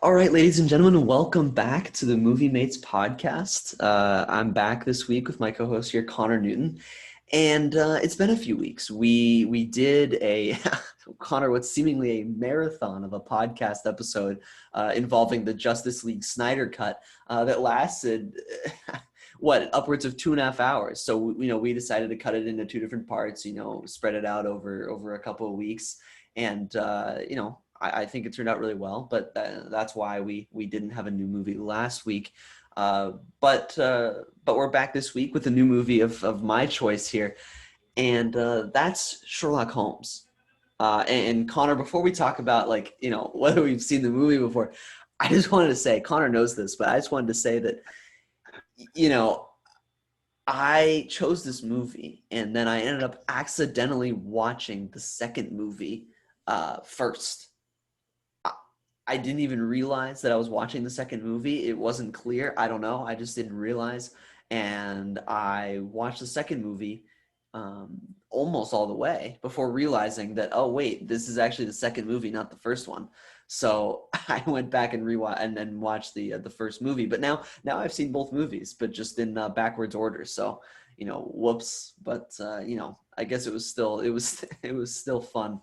All right, ladies and gentlemen, welcome back to the Movie Mates podcast. I'm back this week with my co-host here, Connor Newton, and it's been a few weeks. We did a Connor, what's seemingly a marathon of a podcast episode involving the Justice League Snyder Cut that lasted upwards of 2.5 hours. So we decided to cut it into two different parts. Spread it out over a couple of weeks, and I think it turned out really well, but that's why we didn't have a new movie last week. But we're back this week with a new movie of my choice here, and that's Sherlock Holmes. And Connor, before we talk about whether we've seen the movie before, I just wanted to say, Connor knows this, but I just wanted to say that I chose this movie, and then I ended up accidentally watching the second movie first. I didn't even realize that I was watching the second movie. It wasn't clear. I don't know. I just didn't realize. And I watched the second movie almost all the way before realizing that, oh, wait, this is actually the second movie, not the first one. So I went back and and then watched the first movie. But now I've seen both movies, but just in backwards order. So, whoops. But, I guess it was still fun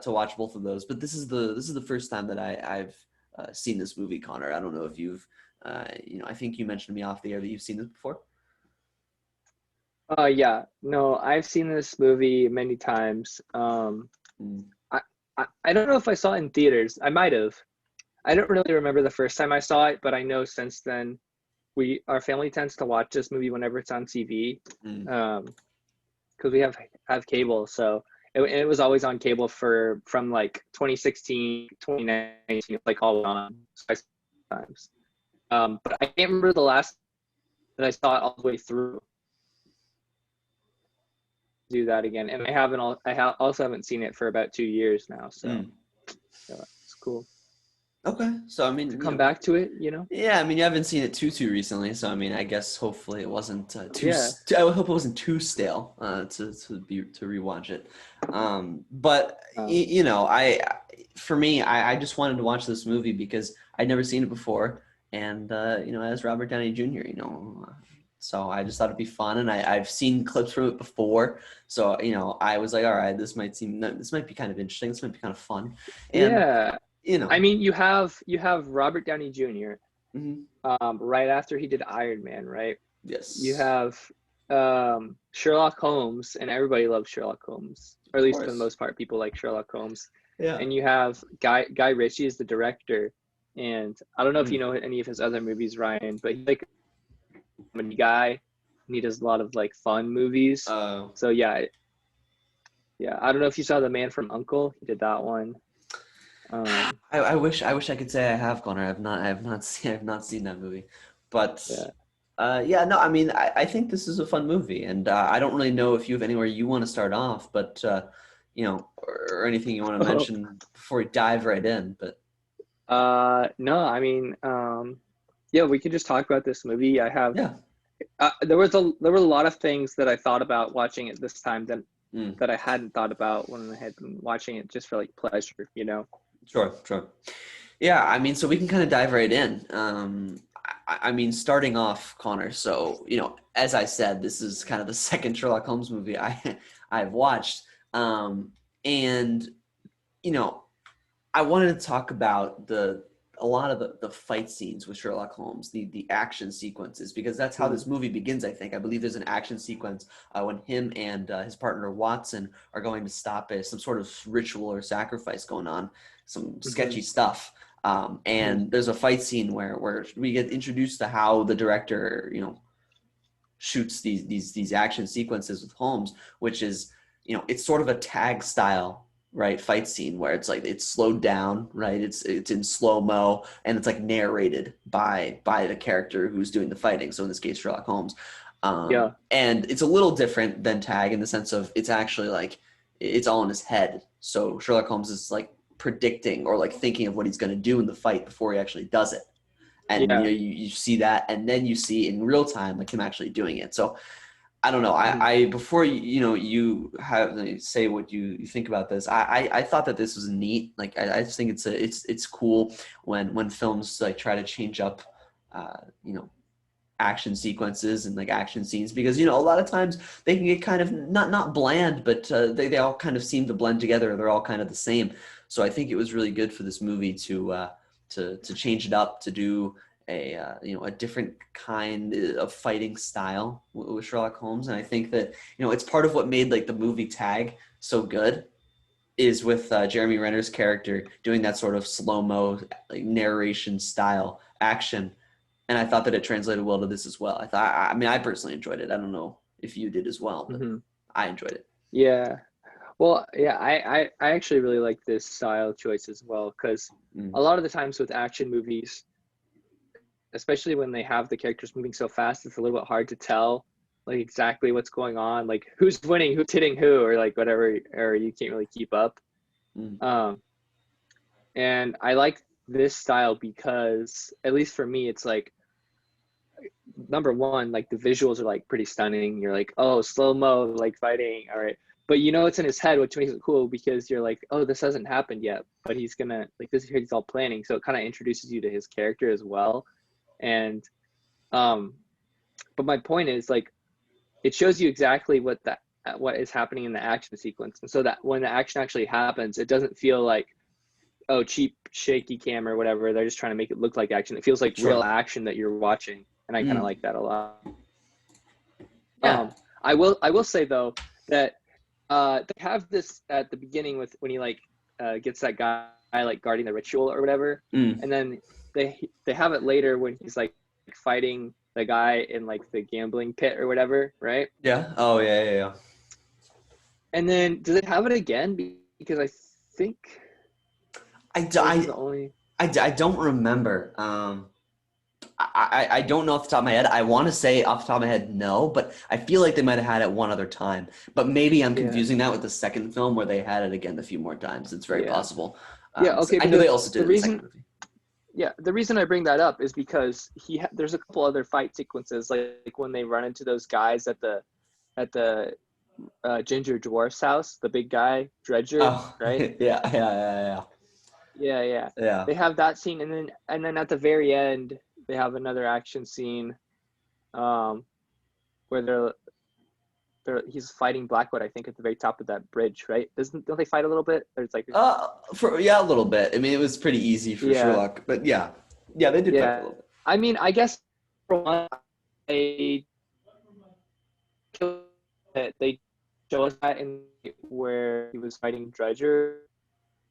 to watch both of those. But this is the first time that I've seen this movie, Connor. I don't know if you've, I think you mentioned to me off the air that you've seen this before. Yeah, no, I've seen this movie many times. I don't know if I saw it in theaters. I might have. I don't really remember the first time I saw it, but I know since then our family tends to watch this movie whenever it's on TV, because we have cable. So it was always on cable from like 2016, 2019, like all on times. But I can't remember the last that I saw it all the way through. Do that again, and I also haven't seen it for about 2 years now, so it's cool. Okay, so I mean, to come back to it, Yeah, I mean, you haven't seen it too recently, so I mean, I guess hopefully it wasn't too. Yeah. I hope it wasn't too stale to rewatch it. But for me, I just wanted to watch this movie because I'd never seen it before, and as Robert Downey Jr., so I just thought it'd be fun, and I've seen clips from it before, so I was like, all right, this might be kind of interesting. This might be kind of fun. And, yeah. I mean, you have Robert Downey Jr. Right after he did Iron Man, right? Yes. You have Sherlock Holmes, and everybody loves Sherlock Holmes, or at least for the most part, people like Sherlock Holmes. Yeah. And you have Guy Ritchie is the director, and I don't know if you know any of his other movies, Ryan, but he's like a comedy guy, and he does a lot of like fun movies. So yeah, I don't know if you saw The Man from U.N.C.L.E. He did that one. I wish I could say I have, Connor. I have not seen that movie, but no, I mean, I think this is a fun movie, and I don't really know if you have anywhere you want to start off, but or anything you want to mention before we dive right in. But no, I mean, yeah, we could just talk about this movie. I have there were a lot of things that I thought about watching it this time that I hadn't thought about when I had been watching it just for like pleasure, Sure. Yeah, I mean, so we can kind of dive right in. I mean, starting off, Connor, so, as I said, this is kind of the second Sherlock Holmes movie I've watched. And, I wanted to talk about a lot of the fight scenes with Sherlock Holmes, the action sequences, because that's how this movie begins, I think. I believe there's an action sequence when him and his partner Watson are going to stop some sort of ritual or sacrifice going on, some sketchy stuff. And there's a fight scene where we get introduced to how the director, shoots these action sequences with Holmes, which is, it's sort of a tag style, right, fight scene where it's like it's slowed down, right? It's in slow-mo, and it's like narrated by the character who's doing the fighting. So in this case, Sherlock Holmes. And it's a little different than tag in the sense of it's actually like it's all in his head. So Sherlock Holmes is like predicting or like thinking of what he's going to do in the fight before he actually does it. And you see that, and then you see in real time like him actually doing it. So I don't know. Mhm. I before you have say what you think about this. I thought that this was neat. Like I just think it's cool when films like try to change up, you know, action sequences and like action scenes, because a lot of times they can get kind of not bland, but they all kind of seem to blend together. They're all kind of the same. So I think it was really good for this movie to change it up, to do a different kind of fighting style with Sherlock Holmes. And I think that it's part of what made like the movie Tag so good, is with Jeremy Renner's character doing that sort of slow-mo like narration style action. And I thought that it translated well to this as well. I mean, I personally enjoyed it. I don't know if you did as well, but Mhm. I enjoyed it. Yeah. Well, yeah, I actually really like this style choice as well, because Mm. a lot of the times with action movies, especially when they have the characters moving so fast, it's a little bit hard to tell like exactly what's going on, like who's winning, who's hitting who, or like whatever, or you can't really keep up. Mm. Um, and I like this style because, at least for me, it's like, number one, like the visuals are like pretty stunning. You're like, oh, slow mo, like fighting, all right. But it's in his head, which makes it cool because you're like, oh, this hasn't happened yet, but he's gonna like this. He's all planning, so it kind of introduces you to his character as well. And um, but my point is like it shows you exactly what is happening in the action sequence, and so that when the action actually happens, it doesn't feel like, oh, cheap shaky cam or whatever. They're just trying to make it look like action. It feels like real Sure. action that you're watching, and I kind of Mm. like that a lot. Yeah. I will say though that they have this at the beginning with when he like gets that guy like guarding the ritual or whatever, Mm. and then they have it later when he's like fighting the guy in like the gambling pit or whatever, right? Yeah. Oh, yeah, yeah, yeah. And then does it have it again? Because I think, I, d- or is it I, the only? I don't remember. I don't know off the top of my head. I want to say off the top of my head, no, but I feel like they might have had it one other time. But maybe I'm Yeah, confusing that with the second film where they had it again a few more times. It's very yeah, possible. yeah. 'Cause Okay, I know they because also did the it in the second reason, movie. yeah, the reason I bring that up is because there's a couple other fight sequences like when they run into those guys at the Ginger Dwarf's house, the big guy Dredger, Oh, right? yeah, yeah, yeah, Yeah, yeah. yeah, yeah. They have that scene, and then at the very end, they have another action scene, um, where he's fighting Blackwood, I think, at the very top of that bridge, right? Don't they fight a little bit? Or it's like, A little bit. I mean, it was pretty easy for yeah, Sherlock, but yeah, yeah, they did fight for a yeah. little bit. I mean, I guess for one, they they show us that in where he was fighting Dredger,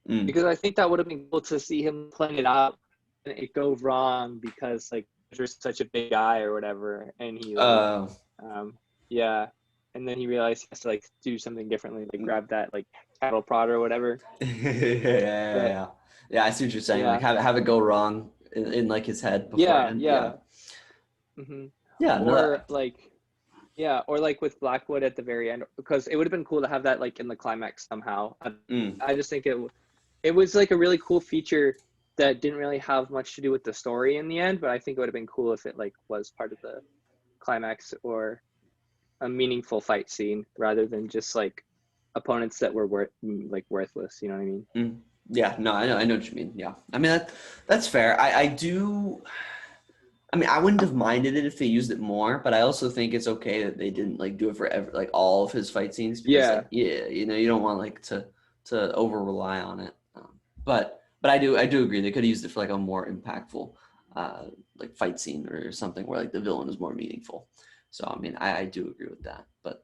Mm. because I think that would have been cool to see him playing it out and it go wrong because like Dredger's such a big guy or whatever, and he like, Uh, um, yeah, and then he realized he has to like do something differently, like grab that like cattle prod or whatever. yeah, yeah, But yeah. Yeah, I see what you're saying. Like yeah, have it go wrong in like his head yeah, beforehand. Yeah, yeah. hmm yeah. No, Or like, yeah, or like with Blackwood at the very end, because it would have been cool to have that like in the climax somehow. mm, I just think it was like a really cool feature that didn't really have much to do with the story in the end, but I think it would have been cool if it like was part of the climax or a meaningful fight scene rather than just like opponents that were worthless. You know what I mean? mm. Yeah. No, I know what you mean. Yeah. I mean that's fair. I do. I mean, I wouldn't have minded it if they used it more, but I also think it's okay that they didn't like do it for like all of his fight scenes, because Yeah, like you don't want like to over rely on it. But I do agree they could have used it for like a more impactful like fight scene or something where like the villain is more meaningful. So I mean, I do agree with that. But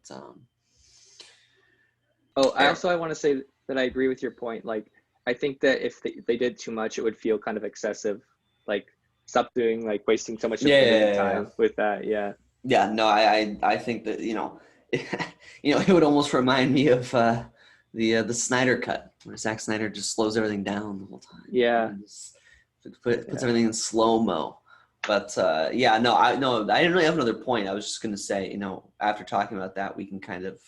Oh, fair. I want to say that I agree with your point. Like, I think that if they did too much, it would feel kind of excessive. Like, stop doing like wasting so much of Yeah, the yeah, movie yeah, yeah. time with that. Yeah, Yeah, no, I think that it would almost remind me of the Snyder cut, where Zack Snyder just slows everything down the whole time, yeah, and just puts yeah. everything in slow mo. But yeah, no, I didn't really have another point. I was just gonna say, after talking about that, we can kind of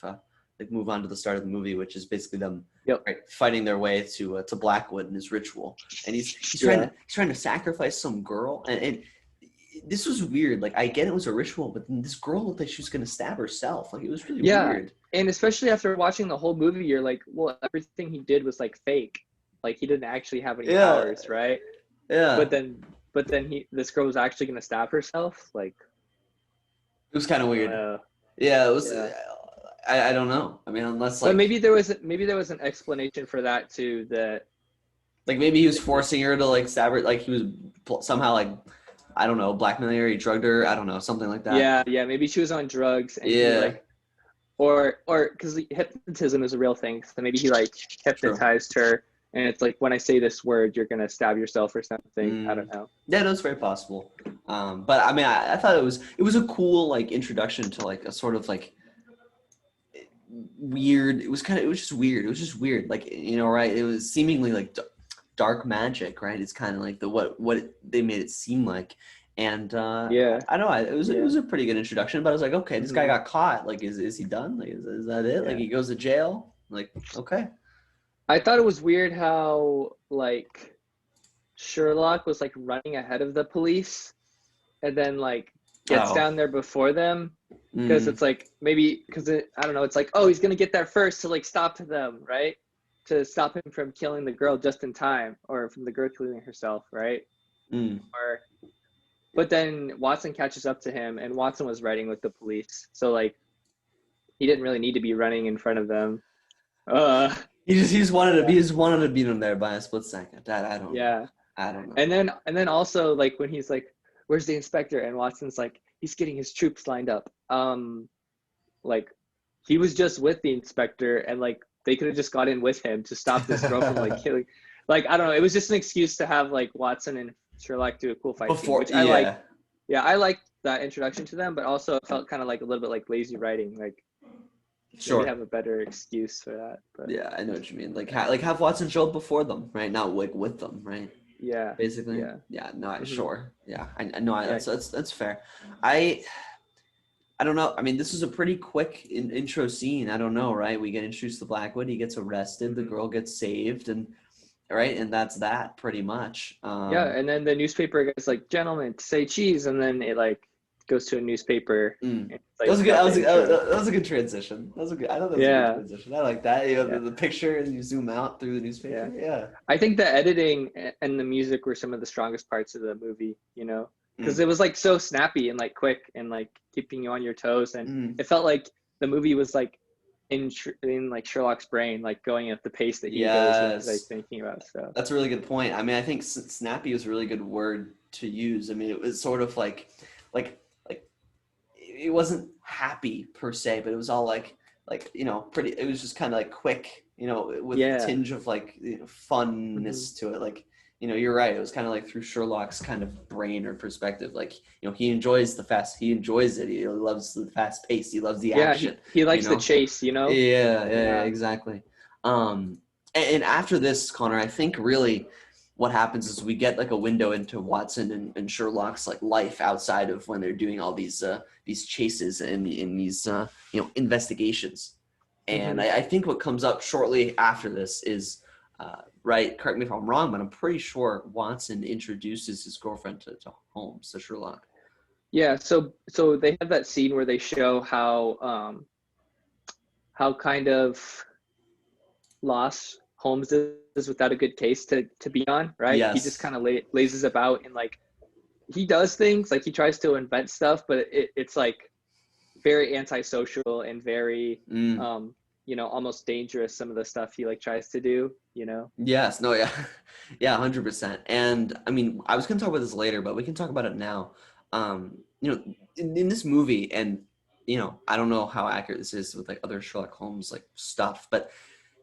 like move on to the start of the movie, which is basically them, Yep. right, fighting their way to Blackwood and his ritual, and he's Yeah. trying to sacrifice some girl, and this was weird. Like, I get it was a ritual, but then this girl looked like she was gonna stab herself. Like, it was really Yeah, weird. and especially after watching the whole movie, you're like, well, everything he did was like fake. Like he didn't actually have any Yeah, powers, right? yeah. But then this girl was actually gonna stab herself. Like, It was kind of I don't weird. know. Yeah, it was. Yeah. I don't know. I mean, unless But like maybe there was an explanation for that too. That maybe he was forcing her to like stab her. Like he was somehow like I don't know, blackmailing her. He drugged her. I don't know, something like that. yeah, maybe she was on drugs and he Yeah, like or because hypnotism is a real thing. So maybe he like true. hypnotized her, and it's like when I say this word, you're gonna stab yourself or something. I don't know. Yeah, no, it's very possible. But I mean, I thought it was a cool like introduction to like a sort of like weird. It was just weird. It was just weird. Like right? It was seemingly like dark magic, right? It's kind of like they made it seem like. And Yeah, I don't know. It yeah, was a pretty good introduction, but I was like, okay, this guy hmm got caught. Like, is he done? Like, is that it? Like, yeah. he goes to jail? Like, okay. I thought it was weird how like Sherlock was like running ahead of the police, and then like gets Oh. down there before them because Mm. it's like maybe because I don't know. It's like, oh, he's gonna get there first to like stop them, right? To stop him from killing the girl just in time, or from the girl killing herself, right? Mm. Or but then Watson catches up to him, and Watson was riding with the police, so like he didn't really need to be running in front of them. Uh, He just wanted to yeah, be, he just wanted to beat him there by a split second. That I don't know. yeah. I don't know. And then also like when he's like, "Where's the inspector?" and Watson's like, "He's getting his troops lined up." Like he was just with the inspector, and like they could have just got in with him to stop this girl from like killing. Like I don't know. It was just an excuse to have like Watson and Sherlock do a cool fight scene, Before, which I like. yeah, Yeah, I liked that introduction to them, but also it felt kind of like a little bit like lazy writing. Like maybe sure. have a better excuse for that. But Yeah, I know what you mean. Like, yeah, like have Watson show up before them, right? Not like with them, right? yeah, Basically. yeah, Yeah. No, hmm sure. Yeah, I know. yeah. That's fair. I I don't know. I mean, this is a pretty quick intro scene. I don't know, right? We get introduced to Blackwood. He gets arrested. The hmm girl gets saved, and right, and that's that pretty much. Yeah, and then the newspaper guy's like, "Gentlemen, say cheese," and then it like goes to a newspaper, Mm. and it's That like was a good. got the intro. That was a good transition. That was a good. I thought that was a good Yeah, transition. I like that. You know, yeah, the picture and you zoom out through the yeah. newspaper. Yeah. I think the editing and the music were some of the strongest parts of the movie, because Mm. it was like so snappy and like quick and like keeping you on your toes, and Mm. it felt like the movie was like in like Sherlock's brain, like going at the pace that he goes when he's like Yes. thinking about stuff. That's a really good point. I mean, I think snappy is a really good word to use. I mean, it was sort of like it wasn't happy per se, but it was all like pretty. It was just kind of like quick, with a Yeah. tinge of like hmm funness to it. Like you're right. It was kind of like through Sherlock's kind of brain or perspective. Like he enjoys the fast. He enjoys it. He loves the fast pace. He loves the Yeah, action. he You likes the know. chase. Yeah, Yeah. exactly. And after this, Connor, I think really what happens is we get like a window into Watson and Sherlock's like life outside of when they're doing all these chases and in these investigations. And hmm I think what comes up shortly after this is right. Correct me if I'm wrong, but I'm pretty sure Watson introduces his girlfriend to Holmes, to Sherlock. Yeah, so they have that scene where they show how kind of lost Holmes is without a good case to be on, right? He just Yes. kind of lazes about and like he does things like he tries to invent stuff, but it's like very antisocial and very Mm. almost dangerous. Some of the stuff he like tries to do. Yes, no, yeah, yeah, 100%. And I mean, I was gonna talk about this later, but we can talk about it now. In this movie, and I don't know how accurate this is with like other Sherlock Holmes like stuff, but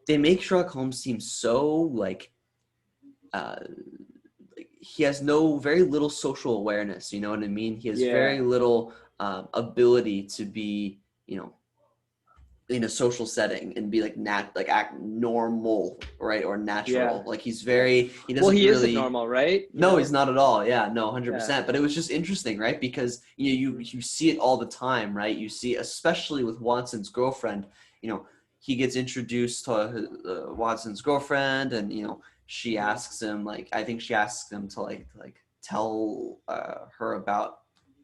they make Sherlock Holmes seem so uh, like he has very little social awareness. You know what I mean? He has Yeah, very little ability to be, in a social setting and be like act normal, right, or yeah, natural. Like yeah. he Well, doesn't he isn't really. normal, right? No, he's not at all. Yeah, no, Yeah. 100%. But it was just interesting, right? Because Mhm. you see it all the time, right? You see, especially with Watson's girlfriend. You know, he gets introduced to Watson's girlfriend, and she Mhm. asks him, like, I think she asks him to like tell her about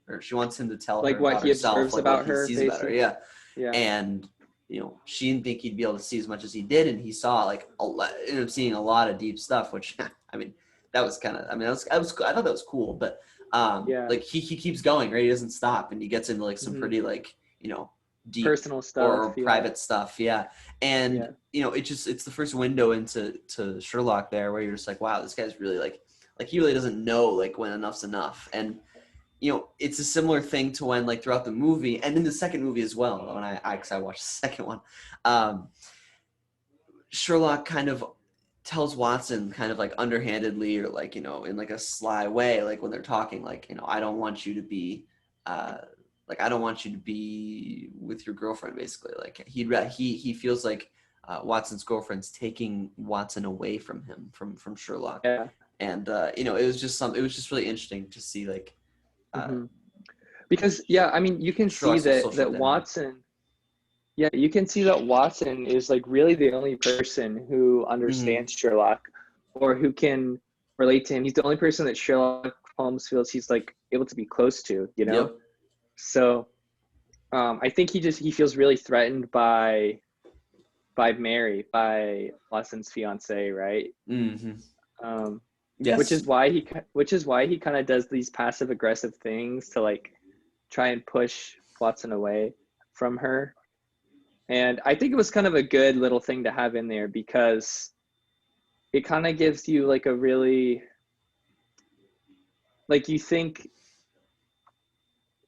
or she wants him to tell Like her what about he herself, observes like what about he her, sees about her. basically. Yeah. Yeah. And she didn't think he'd be able to see as much as he did, and he saw like ended up seeing a lot of deep stuff, which I mean, that was kind of, I mean, I thought that was cool, but Yeah. like he keeps going, right? He doesn't stop, and he gets into like some Hmm. pretty like deep Personal stuff. or Yeah. private stuff, yeah. And Yeah. it's the first window into Sherlock there, where you're just like, wow, this guy's really like he really doesn't know like when enough's enough. And it's a similar thing to when like throughout the movie and in the second movie as well, when I watched the second one, Sherlock kind of tells Watson kind of like underhandedly or like in like a sly way, like when they're talking, like I don't want you to be like I don't want you to be with your girlfriend, basically. Like he feels like Watson's girlfriend's taking Watson away from him, from Sherlock. Yeah. And it was just really interesting to see like Hmm. Because yeah, I mean, you can see Sherlock's whole that social dynamic. Watson. Yeah, you can see that Watson is like really the only person who Mm-hmm. understands Sherlock or who can relate to him. He's the only person that Sherlock Holmes feels he's like able to be close to, you know? Yep. So I think he feels really threatened by Mary, by Watson's fiance, right? Mm-hmm. Um, which Yes. is why he kind of does these passive aggressive things to like try and push Watson away from her. And I think it was kind of a good little thing to have in there because it kind of gives you like a really, like, you think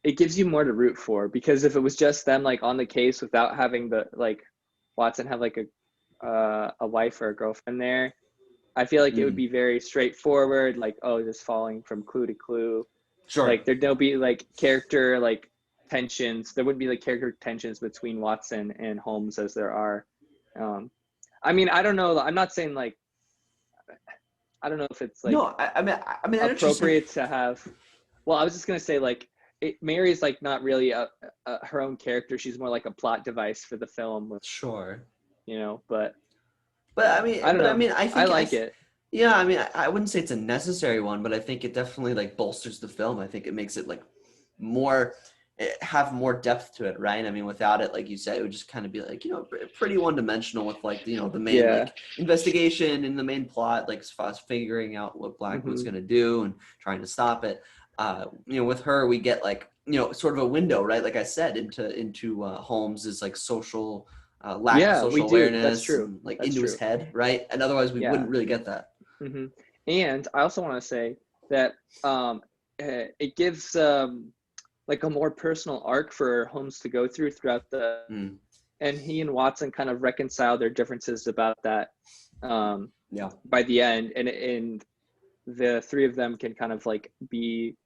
it gives you more to root for, because if it was just them like on the case without having the like Watson have like a wife or a girlfriend there, I feel like it would Mm. be very straightforward, like, oh, just falling from clue to clue. Sure. Like there'd be like character like tensions. There wouldn't be like character tensions between Watson and Holmes as there are. Um, I mean, I don't know. I'm not saying like, I don't know if it's No, like I know what you're saying. appropriate to have. Well, I was just gonna say like Mary's like not really her own character. She's more like a plot device for the film, with Sure. But But I mean, I don't know. I I think like it. yeah, I mean, I wouldn't say it's a necessary one, but I think it definitely like bolsters the film. I think it makes it like more have more depth to it, right? I mean, without it, like you said, it would just kind of be like pretty one dimensional with like the main Yeah. like investigation and the main plot, like as far as figuring out what Blackwood's Hmm. gonna do and trying to stop it. With her, we get like sort of a window, right? Like I said, into Holmes's like social lack of Yeah, we social do. That's awareness true. and like That's into his true. head, right? And otherwise, we Yeah. wouldn't really get that. Hmm. And I also want to say that it gives like a more personal arc for Holmes to go through throughout Mm, and he and Watson kind of reconcile their differences about that yeah. by the end, and the three of them can kind of like be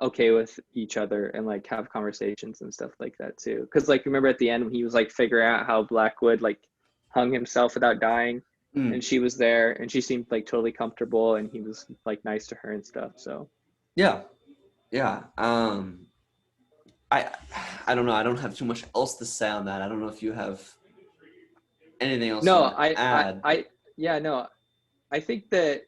okay with each other and like have conversations and stuff like that too. Because like remember at the end when he was like figuring out how Blackwood like hung himself without dying, Mm, and she was there and she seemed like totally comfortable and he was like nice to her and stuff. So yeah. Yeah. I I don't know. I don't have too much else to say on that. I don't know if you have anything else you no, want to add. I yeah, no, I think that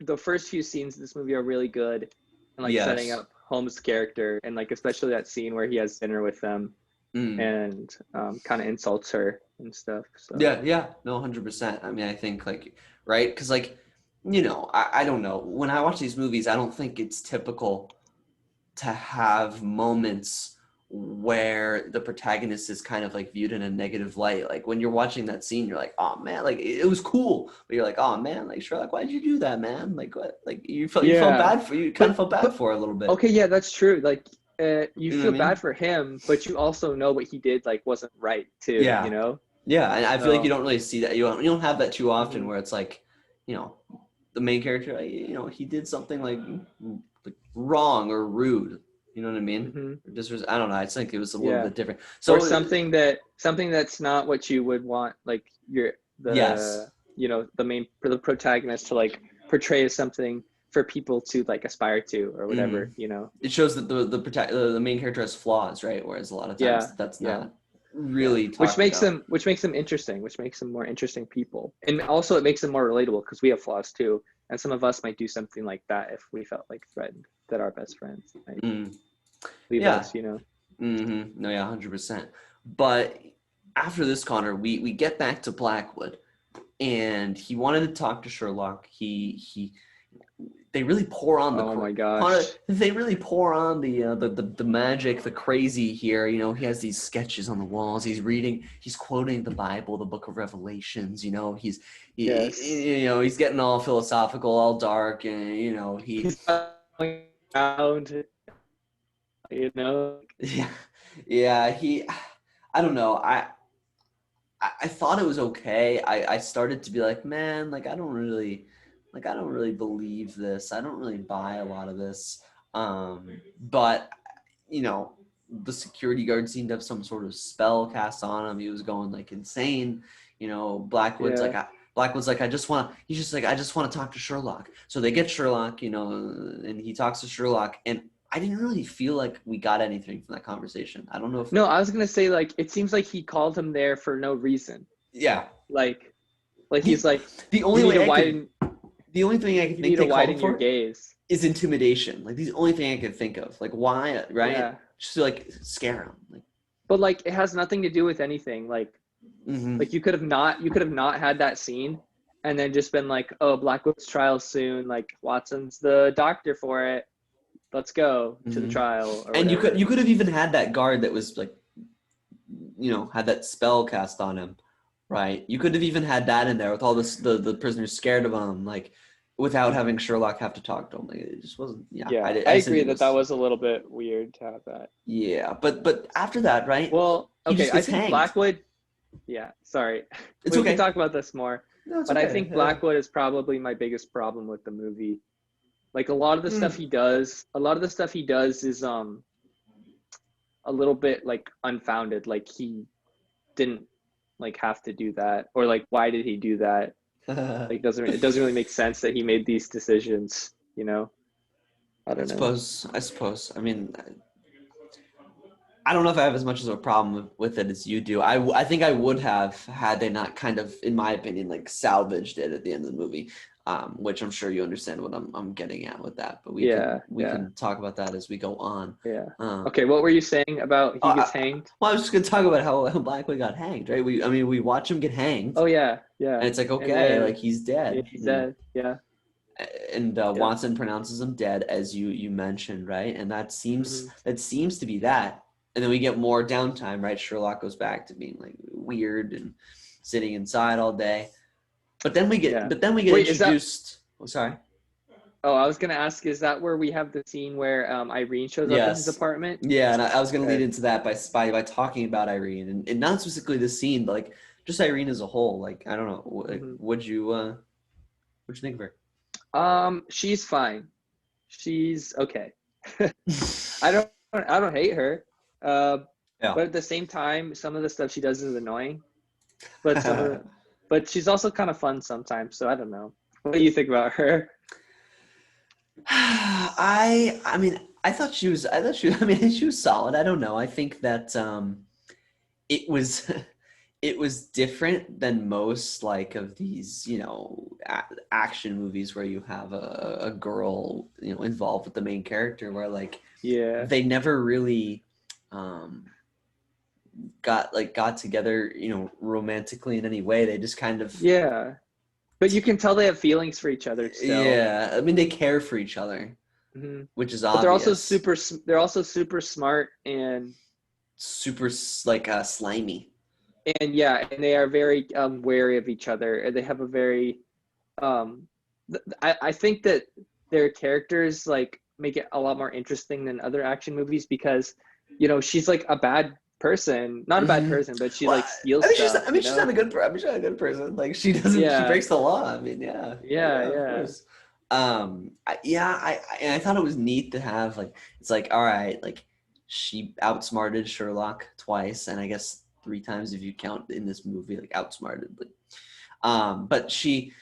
the first few scenes of this movie are really good and like setting Yes. up Holmes' character, and like especially that scene where he has dinner with them Mm. and kind of insults her and stuff. So Yeah, yeah, no, 100%. I mean, I think like, right? Because like, I don't know. When I watch these movies, I don't think it's typical to have moments where the protagonist is kind of like viewed in a negative light. Like when you're watching that scene, you're like, oh man, like it was cool. But you're like, oh man, like Sherlock, why did you do that, man? Like what? Like you felt yeah, bad for you kind of felt bad but for a little bit. okay, yeah, that's true. Like you You know what feel I bad mean? for him, but you also know what he did like wasn't right too. You Yeah. know. Yeah, and I feel like you So don't really see that. You don't have that too often mhm, where it's like, you know, the main character, like, he did something like wrong or rude. You know what I mean? mhm, Or just I don't know. I just think it was a little yeah. bit different. Or So something that's not what you would want like your yes, the the main for the protagonist to like portray as something for people to like aspire to or mm. whatever. It shows that the main character has flaws, right? Whereas a lot of Yeah, times that's yeah, not yeah, really talked about. which makes them interesting, which makes them more interesting people, and also it makes them more relatable because we have flaws too, and some of us might do something like that if we felt like threatened that our best friends might. Mm. leave Yeah. us, you know. No, yeah, 100%. But after this, Connor, we get back to Blackwood, and he wanted to talk to Sherlock. They really pour on Oh my Connor, gosh. they really pour on the magic, the crazy here. You know, he has these sketches on the walls. He's quoting the Bible, the Book of Revelations. You know, Yes. he's getting all philosophical, all dark, and you know, He's going around, you know. yeah, yeah, I don't know. I thought it was okay. I started to be like, man, like I don't really believe this. I don't really buy a lot of this. But you know, the security guard seemed to have some sort of spell cast on him. He was going like insane. You know, Yeah. Blackwood's like, he's just like, I just want to talk to Sherlock. So they get Sherlock, you know, and he talks to Sherlock, and I didn't really feel like we got anything from that conversation. I don't know if, No, I was gonna say like it seems like he called him there for no reason. yeah, Like the he's like, the you only need to way I could widen the only thing I could you think need to they called widen your for gaze. is intimidation. Like, the only thing I could think of. Like, why, right? Yeah. Just to, like, scare him. Like, But like it has nothing to do with anything. mm-hmm. Like you could have not had that scene and then just been like, oh, Blackwood's trial soon, like Watson's the doctor for it. Let's go to the Mm-hmm. trial or And whatever. you could have even had that guard that was, like, you know, had that spell cast on him, right? You could have even had that in there with all the prisoners scared of him, like, without having Sherlock have to talk to him. Like, it just wasn't, yeah. Yeah, I I just think agree it that that was, was a little bit weird to have that. yeah. But after that, right, Well, he okay, just I gets think hanged. Blackwood, yeah, sorry. It's We can okay. talk about this more, No, it's but I okay. think Blackwood is probably my biggest problem with the movie. Like a lot of the stuff Mm. he does, is a little bit like unfounded. Like he didn't like have to do that, or like why did he do that? Like it doesn't really make sense that he made these decisions, you know? I I don't know. suppose. I suppose. I mean, I don't know if I have as much of a problem with it as you do. I think I would have had they not kind of, in my opinion, like salvaged it at the end of the movie, which I'm sure you understand what I'm getting at with that. But Yeah, we yeah, can talk about that as we go on. yeah. Um, Okay, what were you saying about oh, he gets hanged? well, I was just gonna talk about how Blackwood got hanged, right? I mean, we watch him get hanged, Oh yeah, yeah. and it's like, And okay, like then he's yeah, dead, he's you know. dead. Yeah, And yeah. Watson pronounces him dead, as you mentioned, right? And Hmm. that seems to be that. And then we get more downtime, right? Sherlock goes back to being like weird and sitting inside all day. Yeah. But then we get Wait, is that? introduced. Oh, sorry. Oh, I was gonna ask, is that where we have the scene where Irene shows up in his Yes. apartment? Yeah, and I was gonna lead Okay. into that by talking about Irene, and not specifically the scene, but like just Irene as a whole. Like, I don't know, Hmm. what'd you think of her? She's fine. She's okay. I don't hate her. Uh, Yeah. but at the same time, some of the stuff she does is annoying. But but she's also kind of fun sometimes. So I don't know. What do you think about her? I mean, I mean, she was solid. I don't know. I think that it was it was different than most like of these, you know, action movies where you have a girl, you know, involved with the main character, where like Yeah. they never really um got together, you know, romantically in any way. They just kind of, Yeah. But you can tell they have feelings for each other still. yeah, I mean, they care for each other, Hmm. which is But obvious. they're also super smart Super slimy. and yeah, and they are very wary of each other. And they have a very I think that their characters like make it a lot more interesting than other action movies because she's like a bad person, not a bad Hmm. person, but she Well, like steals stuff, I mean, she's not a good. I mean, she's not a good person. Like, she Yeah, breaks the law. I mean, yeah, yeah, yeah, of yeah. course. And I thought it was neat to have like, it's like, all right, like she outsmarted Sherlock twice, and I guess three times if you count in this movie, like outsmarted. Like, but she's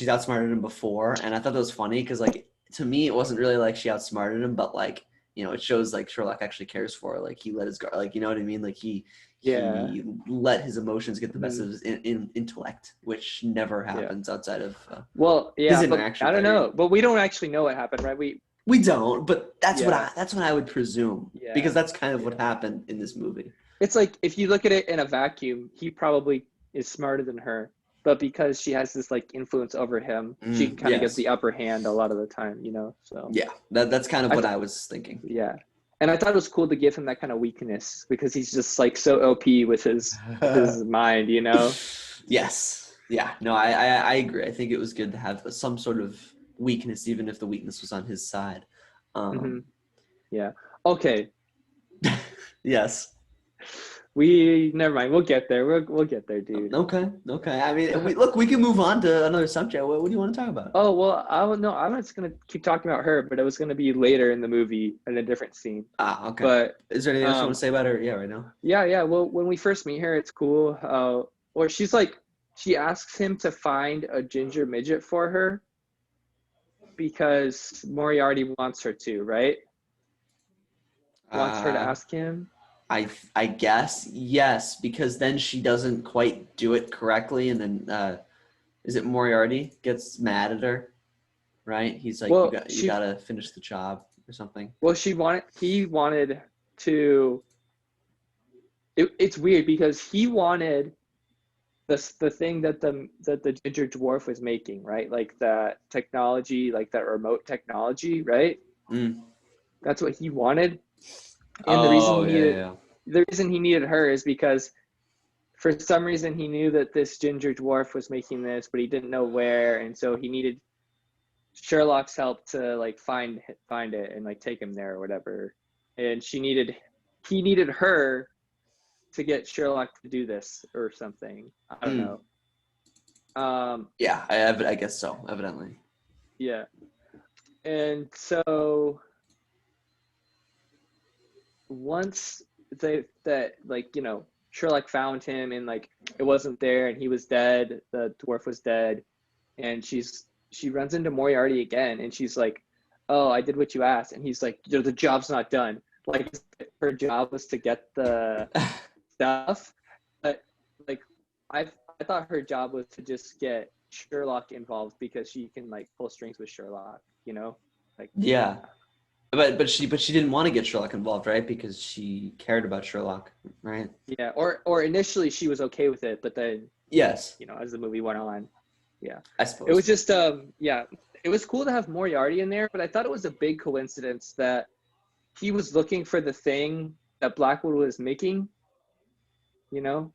outsmarted him before, and I thought that was funny because like to me, it wasn't really like she outsmarted him, but like, you know, it shows like Sherlock actually cares for her. Like, he let his guard, like, you know what I mean? Like, Yeah. he let his emotions get the best Hmm. of his intellect, which never Yeah. happens outside of Well, his yeah, but interaction I with don't Irene. know. But we don't actually know what happened, right? We don't, but Yeah, that's what I would presume yeah, because that's kind of what yeah. happened in this movie. It's like if you look at it in a vacuum, he probably is smarter than her, but because she has this like influence over him, she kind of gets Yes. the upper hand a lot of the time, you know. So Yeah. That's kind of I what th- I was thinking. yeah, and I thought it was cool to give him that kind of weakness because he's just like so OP with his mind, you know. Yes. Yeah. No, I agree. I think it was good to have some sort of weakness, even if the weakness was on his side. Hmm. Um, Yeah. Okay. yes. We never mind. We'll get there. We'll get there, dude. Okay. Okay. I mean, we can move on to another subject. What do you want to talk about? Oh well, I don't know. I'm not just gonna keep talking about her, but it was gonna be later in the movie in a different scene. Ah, okay. But Is there anything else you want um, to say about her? Yeah, right now. yeah, yeah. Well, when we first meet her, it's cool. Or she's like, she asks him to find a ginger midget for her because Moriarty wants her to, right? Wants her to Uh, ask him. I guess yes, because then she doesn't quite do it correctly, and then is it Moriarty gets mad at her, right? He's like, Well, you gotta finish the job or something. he wanted to. It's weird because he wanted the thing that the ginger dwarf was making, right? Like that technology, like that remote technology, right? Mm. That's what he wanted. And Oh yeah, yeah. the reason he needed her is because for some reason he knew that this ginger dwarf was making this, but he didn't know where, and so he needed Sherlock's help to like find it and like take him there or whatever. And he needed her to get Sherlock to do this or something. I don't Mm. know. Um, Yeah, I guess so. Evidently. yeah. And so once that like, you know, Sherlock found him and like it wasn't there and he was dead, the dwarf was dead, and she runs into Moriarty again and she's like, "Oh, I did what you asked." And he's like, "The job's not done." Like her job was to get the stuff, but like I I thought her job was to just get Sherlock involved because she can like pull strings with Sherlock, you know? Like Yeah, but she didn't want to get Sherlock involved, right? Because she cared about Sherlock, right? yeah, or initially she was okay with it, but then, Yes, you know, as the movie went on, yeah. I It was suppose. just yeah, it was cool to have Moriarty in there, but I thought it was a big coincidence that he was looking for the thing that Blackwood was making, you know?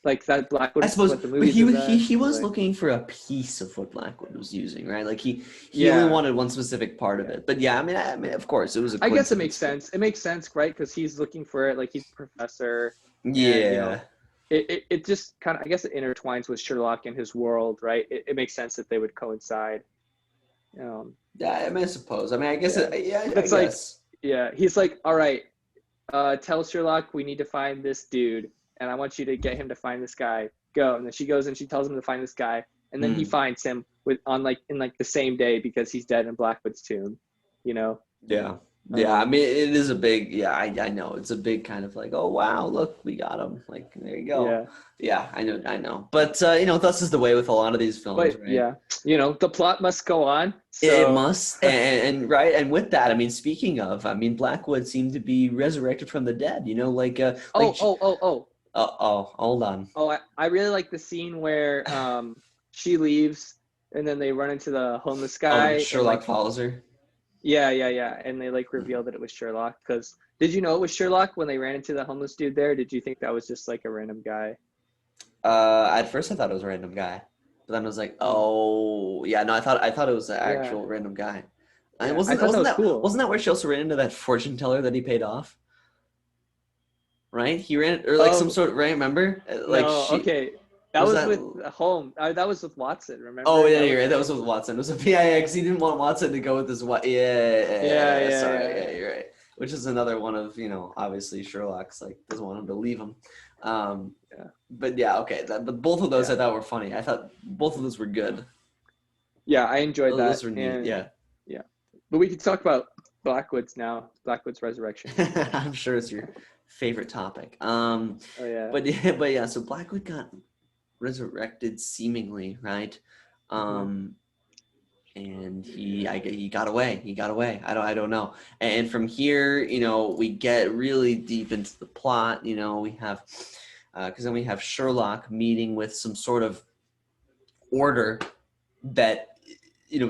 Like that I Blackwood is suppose, what the but movies is at. he was Like, looking for a piece of what Blackwood was using, right? Like he only yeah, wanted one specific part of yeah. it. But yeah, I mean, of course, it was a I guess it makes coincidence. But sense. It makes sense, right? Because he's looking for it, like he's a professor, and you know, yeah, it just kind of, I guess, it intertwines with Sherlock and his world, right? It makes sense that they would coincide. Um, yeah. I mean, I suppose. I mean, I guess. yeah, Yeah, but I it's like, guess. yeah, he's like, all right, tell Sherlock we need to find this dude, and I want you to get him to find this guy. Go, and then she goes and she tells him to find this guy, and then he Mm, finds him with on like in like the same day because he's dead in Blackwood's tomb, you know. yeah, yeah. I Um, mean, it is a big. Yeah, I know. It's a big kind of like, oh wow, look, we got him. Like there you go. yeah. Yeah, I know, I know. But you know, thus is the way with a lot of these films, But right? yeah, you know, the plot must go on. It So, must, and right, and with that, I mean, speaking of, I mean, Blackwood seemed to be resurrected from the dead. You know, oh, oh, oh, oh, hold on. oh, I really like the scene where she leaves and then they run into the homeless Oh, and guy and Sherlock like, follows her. yeah, yeah, yeah. And they like reveal that it was Sherlock. Because did you know it was Sherlock when they ran into the homeless dude there? Did you think that was just like a random guy? At first I thought it was a random guy, but then I was like, Mm. oh, yeah, no, I thought it was an Yeah, actual random guy. And yeah. I thought that was cool. wasn't that where she also ran into that fortune teller that he paid off? Right? He ran or like some Oh, sort of right. Remember? Like no, she okay. That was was that. with Holmes. That was with Watson, Oh remember? yeah, That you're was right. That like, was with Watson. It was a yeah, because he didn't want Watson to go with his what? Yeah, yeah, yeah, sorry, yeah, yeah, yeah. you're right. Which is another one of obviously Sherlock's like doesn't want him to leave him. Um, Yeah, but yeah, okay. But both of those yeah. I thought were funny. I thought both of those were good. Yeah, I enjoyed Those that. were neat. And Yeah, yeah. But we could talk about Blackwood's now, Blackwood's resurrection. I'm sure it's your favorite topic. Oh yeah. But yeah, but yeah. So Blackwood got resurrected seemingly, right? Hmm. Um, and he got away. He got away. I don't know. And from here, we get really deep into the plot. We have because then we have Sherlock meeting with some sort of order that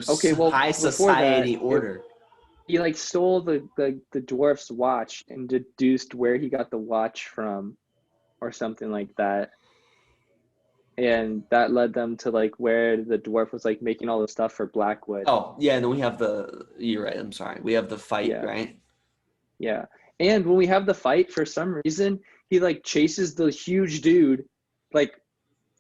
Okay, well, high before that, society order. he like stole the dwarf's watch and deduced where he got the watch from, or something like that. And that led them to like where the dwarf was like making all the stuff for Blackwood. Oh yeah, and then we have you're right, I'm sorry, we have the fight, Yeah, right? yeah. And when we have the fight, for some reason, he like chases the huge dude, like,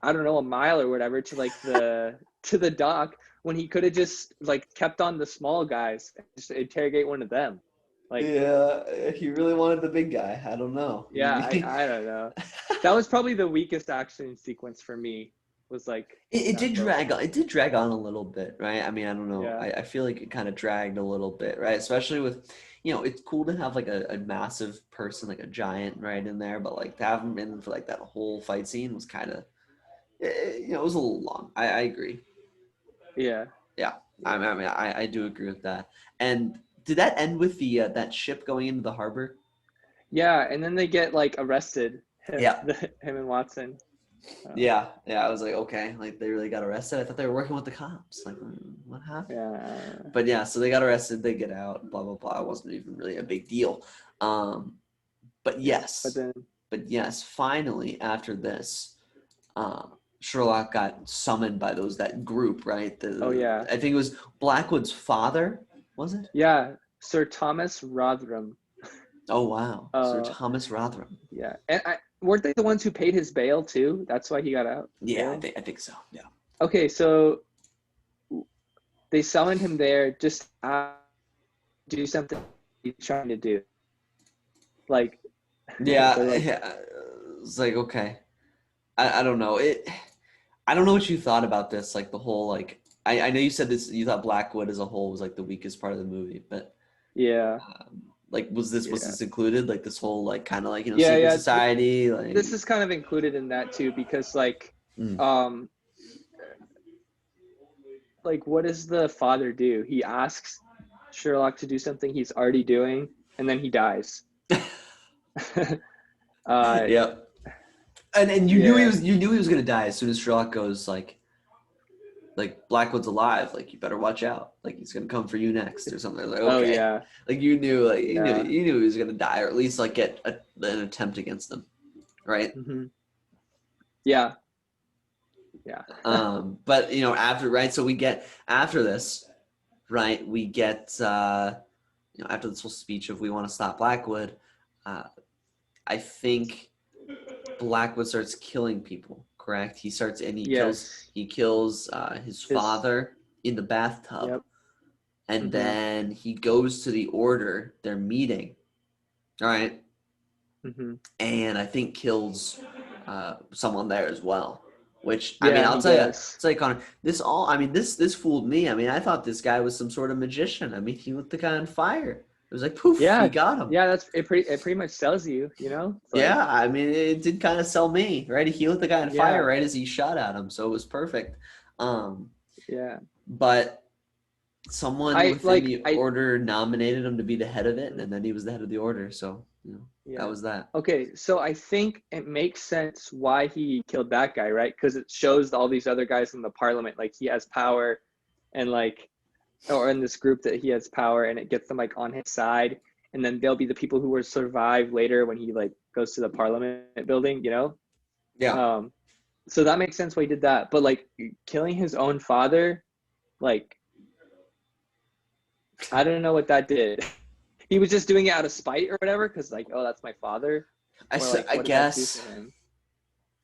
I don't know, a mile or whatever to like to the dock, when he could have just like kept on the small guys and just interrogate one of them. Like, Yeah, he really wanted the big guy. I don't know. yeah, I don't know. That was probably the weakest action sequence for me. Was like It that did boat. drag on. It did drag on a little bit, right? I mean, I don't know. Yeah. I feel like it kind of dragged a little bit, right? Especially with, it's cool to have like a massive person, like a giant, right in there, but like to have him in for like that whole fight scene was kind of, it was a little long. I agree. Yeah. Yeah, Yeah. I do agree with that. And did that end with the that ship going into the harbor? Yeah, and then they get like arrested, Yeah. him and Watson. Yeah, I was like, okay, like they really got arrested. I thought they were working with the cops. Like, what happened? Yeah. But yeah, so they got arrested. They get out. Blah blah blah. It wasn't even really a big deal. Um, but Yeah. But yes, then finally after this, Sherlock got summoned by that group, right? oh yeah. I think it was Blackwood's father, was it? Yeah, Sir Thomas Rotherham. Oh wow, Sir Uh Thomas Rotherham. yeah. And weren't they the ones who paid his bail too? That's why he got out. Yeah, Bail? I think so. Yeah. Okay, so they summoned him there just to do something he's trying to do. Like, Yeah, they're like, yeah. It's like okay. I don't know it. I don't know what you thought about this. Like the whole like I know you said this. You thought Blackwood as a whole was like the weakest part of the movie, but yeah, like was yeah, this included? Like this whole like kind of like yeah, secret yeah. society like. This is kind of included in that too, because Mm. um, like what does the father do? He asks Sherlock to do something he's already doing, and then he dies. uh, Yep. And yeah, you knew he was gonna die as soon as Sherlock goes like Blackwood's alive, like you better watch out, like he's gonna come for you next or something. Like oh okay, yeah, like you knew yeah, he knew he was gonna die or at least like get an attempt against him, right? hmm yeah, yeah, But after right, so we get after this, right? We get after this whole speech of we want to stop Blackwood, uh, I think Blackwood starts killing people. Correct? He starts and yes, he kills his his, father in the bathtub, yep, and hmm then he goes to the order. They're meeting, all right, hmm and I think kills someone there as well. Which I mean, yeah, I'll he tell you, does. it's like Connor. I mean, this fooled me. I mean, I thought this guy was some sort of magician. I mean, he lit the guy on fire. It was like poof, he Yeah, got him. yeah, that's it. It pretty much sells you, you know. It's like, Yeah, I mean, it did kind of sell me, right? He lit the guy on fire yeah, right as he shot at him, so it was perfect. Um, yeah. but someone I within like the I order nominated him to be the head of it, mhm, and then he was the head of the order. So, that yeah. was that. Okay, so I think it makes sense why he killed that guy, right? Because it shows all these other guys in the parliament like he has power, and like, or in this group that he has power, and it gets them like on his side, and then they'll be the people who will survive later when he like goes to the parliament building, you know. Yeah, Um, so that makes sense why he did that. But like killing his own father, like I don't know what that did. He was just doing it out of spite or whatever, because like, oh, that's my father, or like, I what did that do for guess. him?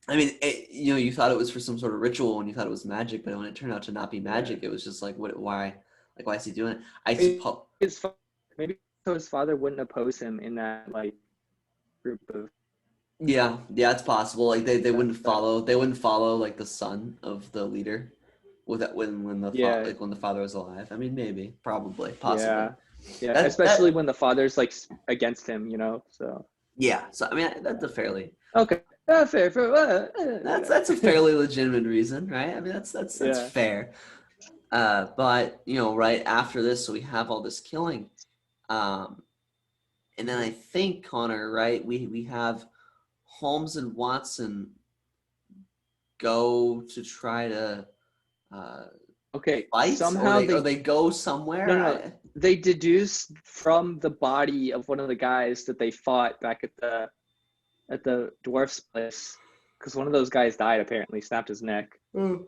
I mean, you thought it was for some sort of ritual when you thought it was magic, but when it turned out to not be Yeah, magic, it was just like, what? Why? Like, why is he doing it? I maybe suppose. maybe so his father wouldn't oppose him in that like group of Yeah, it's possible. Like they stuff. wouldn't But follow. They wouldn't follow like the son of the leader, with that when yeah, when the father was alive. I mean, maybe, probably, possibly. yeah, yeah. Especially That when the father's like against him, you know. So yeah. So I mean, that's a fairly okay, fair, fair, that's a whatever. fairly legitimate reason, right? I mean, that's Yeah, fair. But right after this, so we have all this killing, um, and then I think Connor, right? We have Holmes and Watson go to try to uh, Okay, fight, or somehow they go no, somewhere. no, they deduce from the body of one of the guys that they fought back at the dwarf's place, because one of those guys died apparently, snapped his neck. Mm.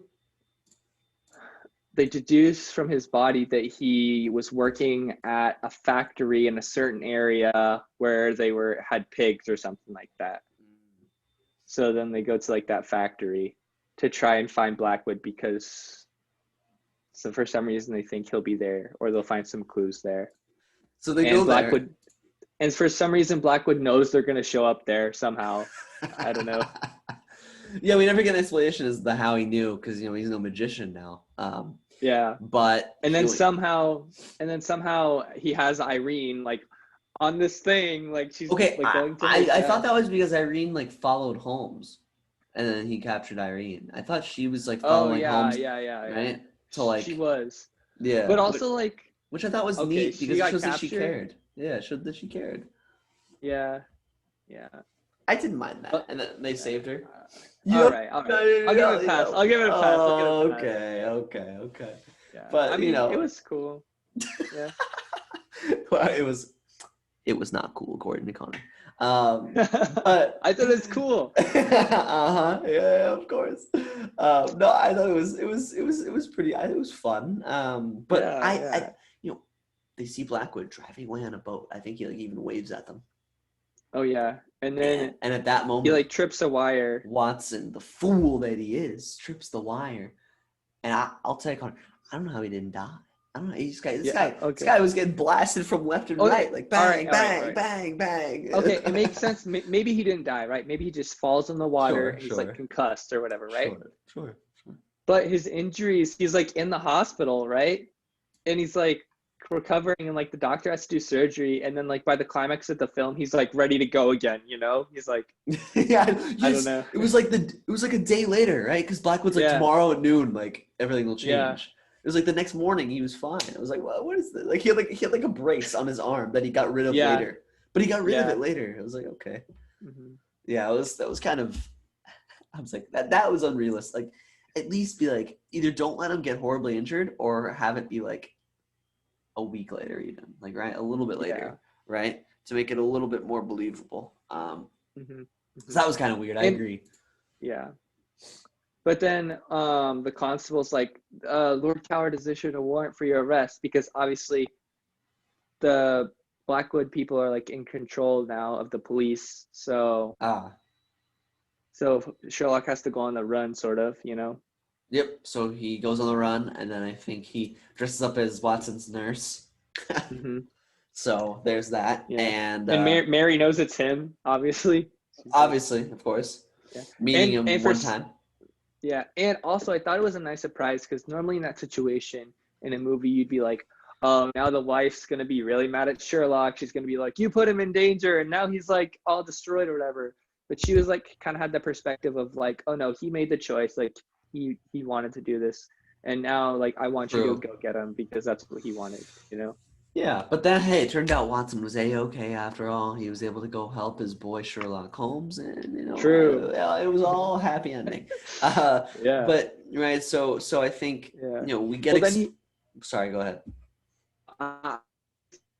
They deduce from his body that he was working at a factory in a certain area where they had pigs or something like that. So then they go to like that factory to try and find Blackwood, because so for some reason they think he'll be there, or they'll find some clues there. So they And go there. Blackwood, and for some reason Blackwood knows they're going to show up there somehow. I don't know. Yeah, we never get an explanation as to how he knew, because he's no magician now. Yeah. But And then somehow he has Irene like on this thing, like she's okay. like going to I thought that was because Irene like followed Holmes, and then he captured Irene. I thought she was like Oh following Holmes, right? To like she was. yeah, But also like which I thought was okay, neat she because it got shows that she captured. cared. Yeah, it showed that she cared. Yeah. Yeah. I didn't mind that, and then they saved her. All right. I'll give it a pass. I'll give it a pass. Okay. Yeah. But I mean, it was cool. Yeah. well, it was not cool according to Connor. But I thought it's cool. Yeah, of course. No, I thought it was pretty. It was fun. But Yeah, I they see Blackwood driving away on a boat. I think he like even waves at them. Oh yeah, and then and at that moment he like trips a wire. Watson, the fool that he is, trips the wire. And I'll tell you, Connor, I don't know how he didn't die. I don't know. This guy was getting blasted from left and right, like bang, bang, bang. Okay, it makes sense. Maybe he didn't die, right? Maybe he just falls in the water and he's like concussed or whatever, right? Sure. But his injuries, he's like in the hospital, right? And he's like recovering, and like the doctor has to do surgery, and then like by the climax of the film, he's like ready to go again. He's like, yeah, I don't know. It was like a day later, right? Because Blackwood's like tomorrow at noon, like everything will change. Yeah. It was like the next morning he was fine. I was like, well, what is this? Like he had like a brace on his arm that he got rid of later, but he got rid of it later. It was like okay, yeah, that was kind of. I was like that was unrealistic. Like at least be like either don't let him get horribly injured or have it be like a week later, even like right a little bit later, right, to make it a little bit more believable. So that was kind of weird. I agree. Yeah. But then the constable's like, Lord Coward has issued a warrant for your arrest, because obviously the Blackwood people are like in control now of the police. So so Sherlock has to go on the run, sort of, Yep. So he goes on the run, and then I think he dresses up as Watson's nurse. So there's that, and Mary knows it's him, obviously. Obviously, of course. Yeah. Meeting him one time. Yeah, and also I thought it was a nice surprise, because normally in that situation in a movie you'd be like, oh, now the wife's gonna be really mad at Sherlock. She's gonna be like, you put him in danger, and now he's like all destroyed or whatever. But she was like kind of had the perspective of like, oh no, he made the choice. Like he wanted to do this, and now like I want you to go get him because that's what he wanted. Yeah, but then hey, it turned out Watson was A-okay after all. He was able to go help his boy Sherlock Holmes, and True. It was all happy ending. Yeah. But right, so I think we get. Well, sorry, go ahead.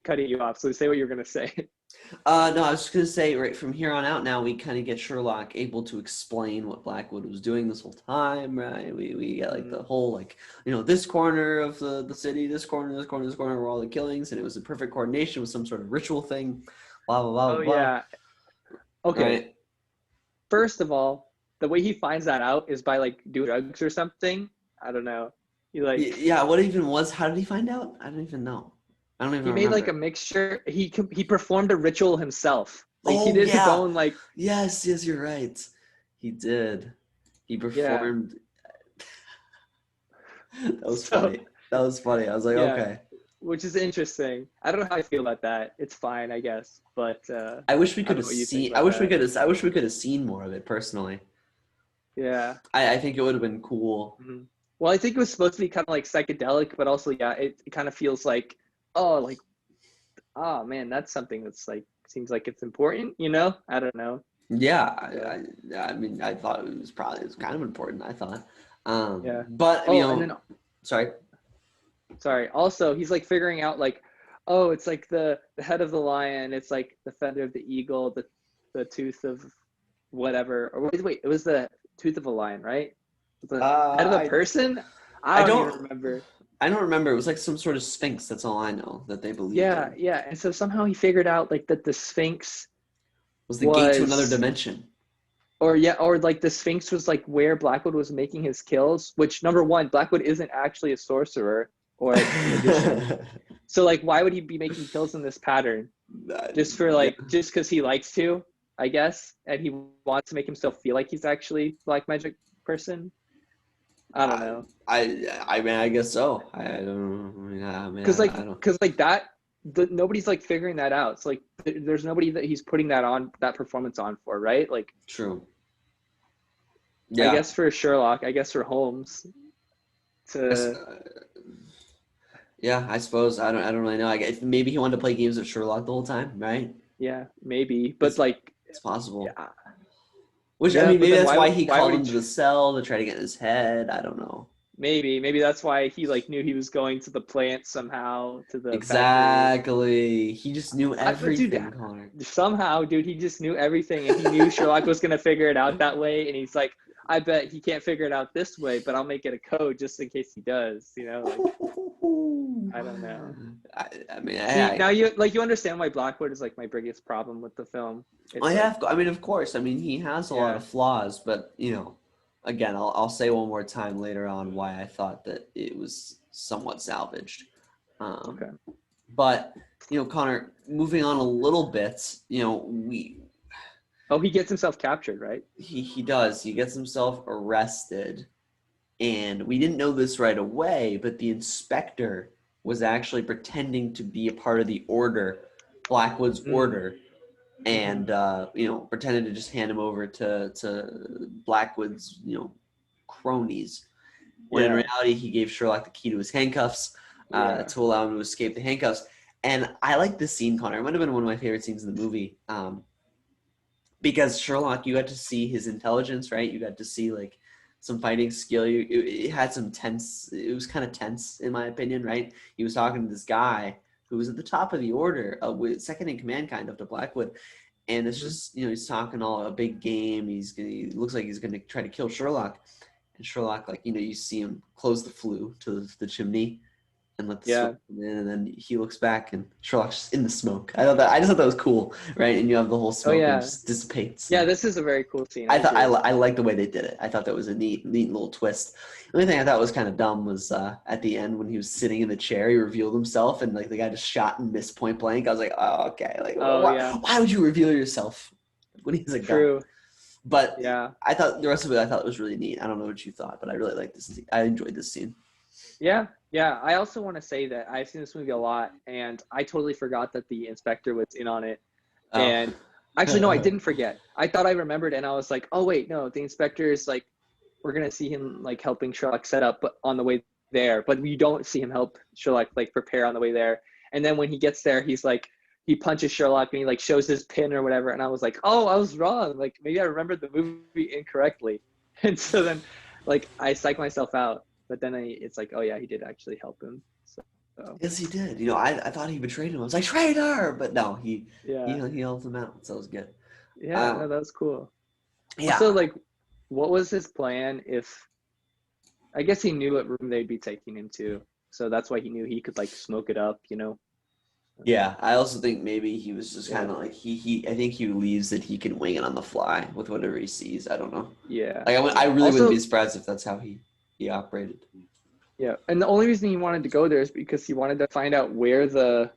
Cutting you off. So say what you're gonna say. No, I was just gonna say right from here on out. Now we kind of get Sherlock able to explain what Blackwood was doing this whole time, right? We get like the whole like this corner of the city, this corner were all the killings, and it was a perfect coordination with some sort of ritual thing. Blah blah blah. Oh blah. Yeah. Okay. Right? First of all, the way he finds that out is by like doing drugs or something. I don't know. What even was? How did he find out? I don't even know. I don't even remember. He made like a mixture. He performed a ritual himself. Like he did his own like. Yes, you're right. He did. He performed. That was funny. I was like, okay. Which is interesting. I don't know how I feel about that. It's fine, I guess. But I wish we could have seen. I wish we could have seen more of it personally. Yeah. I think it would have been cool. Mm-hmm. Well, I think it was supposed to be kind of like psychedelic, but also, yeah, it kind of feels like, oh, like, oh man, that's something that's like seems like it's important, you know? I don't know. Yeah, So I mean, I thought it was kind of important. I thought, yeah. but Oh, and then sorry. sorry. Also, he's like figuring out like, oh, it's like the head of the lion, it's like the feather of the eagle, the tooth of whatever. Or wait, it was the tooth of a lion, right? The head of a I person? I I don't even don't remember. I don't remember. It was like some sort of sphinx. That's all I know that they believed Yeah, in. yeah. And so somehow he figured out like that the Sphinx Was the gate to another was dimension. or yeah, or like the Sphinx was like where Blackwood was making his kills, which number one, Blackwood isn't actually a sorcerer or a magician. So like why would he be making kills in this pattern? Just for Yeah. like just because he likes to, I guess, and he wants to make himself feel like he's actually black magic person. I don't know. I mean, I guess so. I don't. Yeah, I mean, Cause like I don't. cause like that nobody's like figuring that out. It's like there's nobody that he's putting that on that performance on for, right? Like True. I Yeah. guess for Sherlock, I guess for Holmes Yes, to yeah, I suppose I don't really know. I guess maybe he wanted to play games with Sherlock the whole time, right? yeah, maybe. But It's like it's possible. yeah. Which I Yeah, mean, but maybe then that's why he why would called he him to the cell to try to get in his head. I don't know. maybe that's why he like knew he was going to the plant somehow to the factory. Exactly. He just knew But dude, everything, Connor. somehow, dude, he just knew everything, and he knew Sherlock was gonna figure it out that way. And he's like, I bet he can't figure it out this way, but I'll make it a code just in case he does. You know, like I don't know. I mean, See, now you understand why Blackwood is like my biggest problem with the film. I It's like, have. I mean, of course. I mean, he has a lot yeah, of flaws, but again, I'll say one more time later on why I thought that it was somewhat salvaged. Um, okay, but Connor, moving on a little bit, we oh, he gets himself captured, right? he does. He gets himself arrested, and we didn't know this right away, but the inspector was actually pretending to be a part of the order, Blackwood's Mm, order, hmm. and pretended to just hand him over to Blackwood's cronies. When in Yeah, reality, he gave Sherlock the key to his handcuffs yeah, to allow him to escape the handcuffs. And I like this scene, Connor. It might have been one of my favorite scenes in the movie. Because Sherlock, you got to see his intelligence, right? You got to see like some fighting skill. It had some tense. It was kind of tense, in my opinion, right? He was talking to this guy who was at the top of the order, with second in command, kind of, to Blackwood, and it's hmm, just he's talking all a big game. He looks like he's gonna try to kill Sherlock, and Sherlock, like you see him close the flue to the chimney, and let the smoke yeah. come in, and then he looks back and Sherlock's just in the smoke. I just thought that was cool, right? And you have the whole Oh smoke and it yeah, just dissipates. yeah. And This is a very cool scene. I I thought agree. I like the way they did it. I thought that was a neat little twist. The only thing I thought was kind of dumb was at the end when he was sitting in the chair, he revealed himself, and like the guy just shot and missed point blank. I was like, oh, okay, like Oh yeah, why would you reveal yourself when he has a gun? true. But Yeah, I thought the rest of it I thought was really neat. I don't know what you thought, but I really liked this. I enjoyed this scene. yeah, yeah. I also want to say that I've seen this movie a lot, and I totally forgot that the inspector was in on it. Oh. And actually, no, I didn't forget. I thought I remembered, and I was like, oh wait, no, the inspector is like, we're gonna see him like helping Sherlock set up, but on the way there, but we don't see him help Sherlock like prepare on the way there. And then when he gets there, he's like, he punches Sherlock and he like shows his pin or whatever, and I was like, oh, I was wrong. Like maybe I remembered the movie incorrectly, and so then like I psych myself out. But then it's like, oh yeah, he did actually help him. So Yes, he did. I thought he betrayed him. I was like, traitor! But no, yeah, he helped him out, so it was good. yeah, no, Um, that was cool. Also, yeah, like, what was his plan if I guess he knew what room they'd be taking him to, so that's why he knew he could like smoke it up, you know? yeah. I also think maybe he was just kind Yeah, of like he. I think he believes that he can wing it on the fly with whatever he sees. I don't know. yeah, Like I yeah. really wouldn't be Also, surprised if that's how he operated. yeah, and the only reason he wanted to go there is because he wanted to find out where the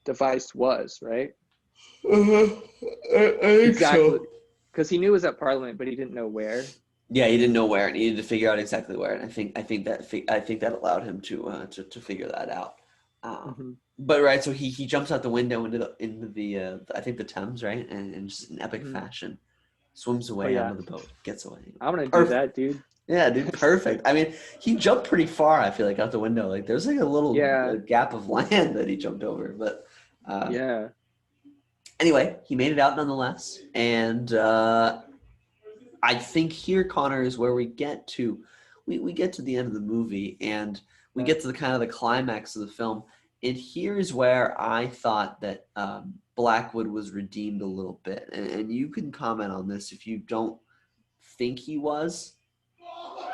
device was, right? Uh-huh. I think Exactly, so. because he knew it was at Parliament, but he didn't know where. Yeah, he didn't know where, and he needed to figure out exactly where. And I think that allowed him to figure that out. Hmm. But right, so he jumps out the window into the I think the Thames, right, and just in epic Hmm. fashion swims Oh away yeah, onto the boat, gets away. I'm gonna do Perfect. that, dude. Yeah, dude, perfect. I mean, he jumped pretty far, I feel like, out the window. Like there's like a little Yeah, gap of land that he jumped over. But uh, yeah. anyway, he made it out nonetheless. And I think here, Connor, is where we get to the end of the movie and we Yeah. get to the kind of the climax of the film. And here's where I thought that Blackwood was redeemed a little bit. And you can comment on this if you don't think he was.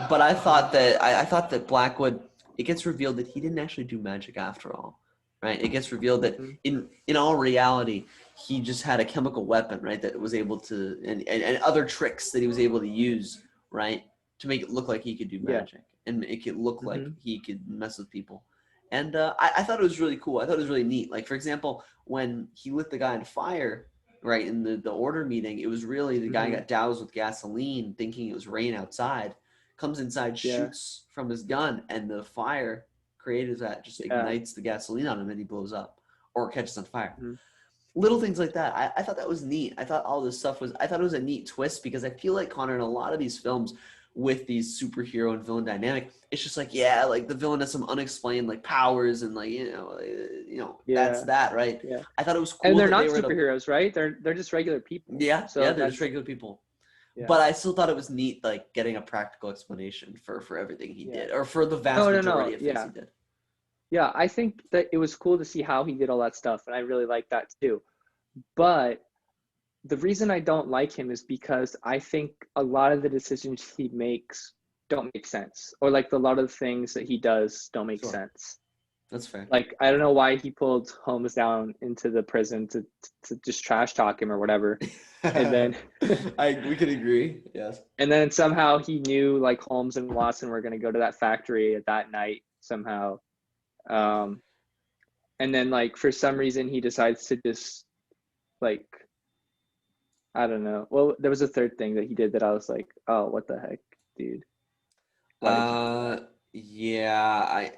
But I thought that Blackwood, it gets revealed that he didn't actually do magic after all, right? It gets revealed that Hmm. in all reality, he just had a chemical weapon, right? That was able to and other tricks that he was able to use, right, to make it look like he could do Yeah. magic and make it look like Hmm. he could mess with people. And I thought it was really cool. I thought it was really neat. Like for example, when he lit the guy on fire, right in the order meeting, it was really the guy Hmm. got doused with gasoline, thinking it was rain outside, comes inside, Yeah. shoots from his gun, and the fire created that just Yeah. ignites the gasoline on him and he blows up or catches on fire. Hmm. Little things like that. I thought that was neat. I thought all this stuff was, I thought it was a neat twist because I feel like, Connor, in a lot of these films with these superhero and villain dynamic, it's just like, yeah, like the villain has some unexplained like powers and like, that's Yeah. that, right? Yeah. I thought it was And cool they're that not they were able, superheroes, right? They're just regular people. yeah, So they're just that's regular people. yeah. But I still thought it was neat, like getting a practical explanation for everything he Yeah. did, or for the vast No, no, no. majority of things he Yeah. did. Yeah. I think that it was cool to see how he did all that stuff, and I really like that too. But the reason I don't like him is because I think a lot of the decisions he makes don't make sense, or like a lot of the things that he does don't make Sure, sense. that's fair. Like I don't know why he pulled Holmes down into the prison to just trash talk him or whatever, and then We can agree. Yes. and then somehow he knew like Holmes and Watson were going to go to that factory at that night somehow. Um, and then like for some reason he decides to just like I don't know. Well, there was a third thing that he did that I was like, oh, what the heck, dude? Why did you do that? Uh, yeah.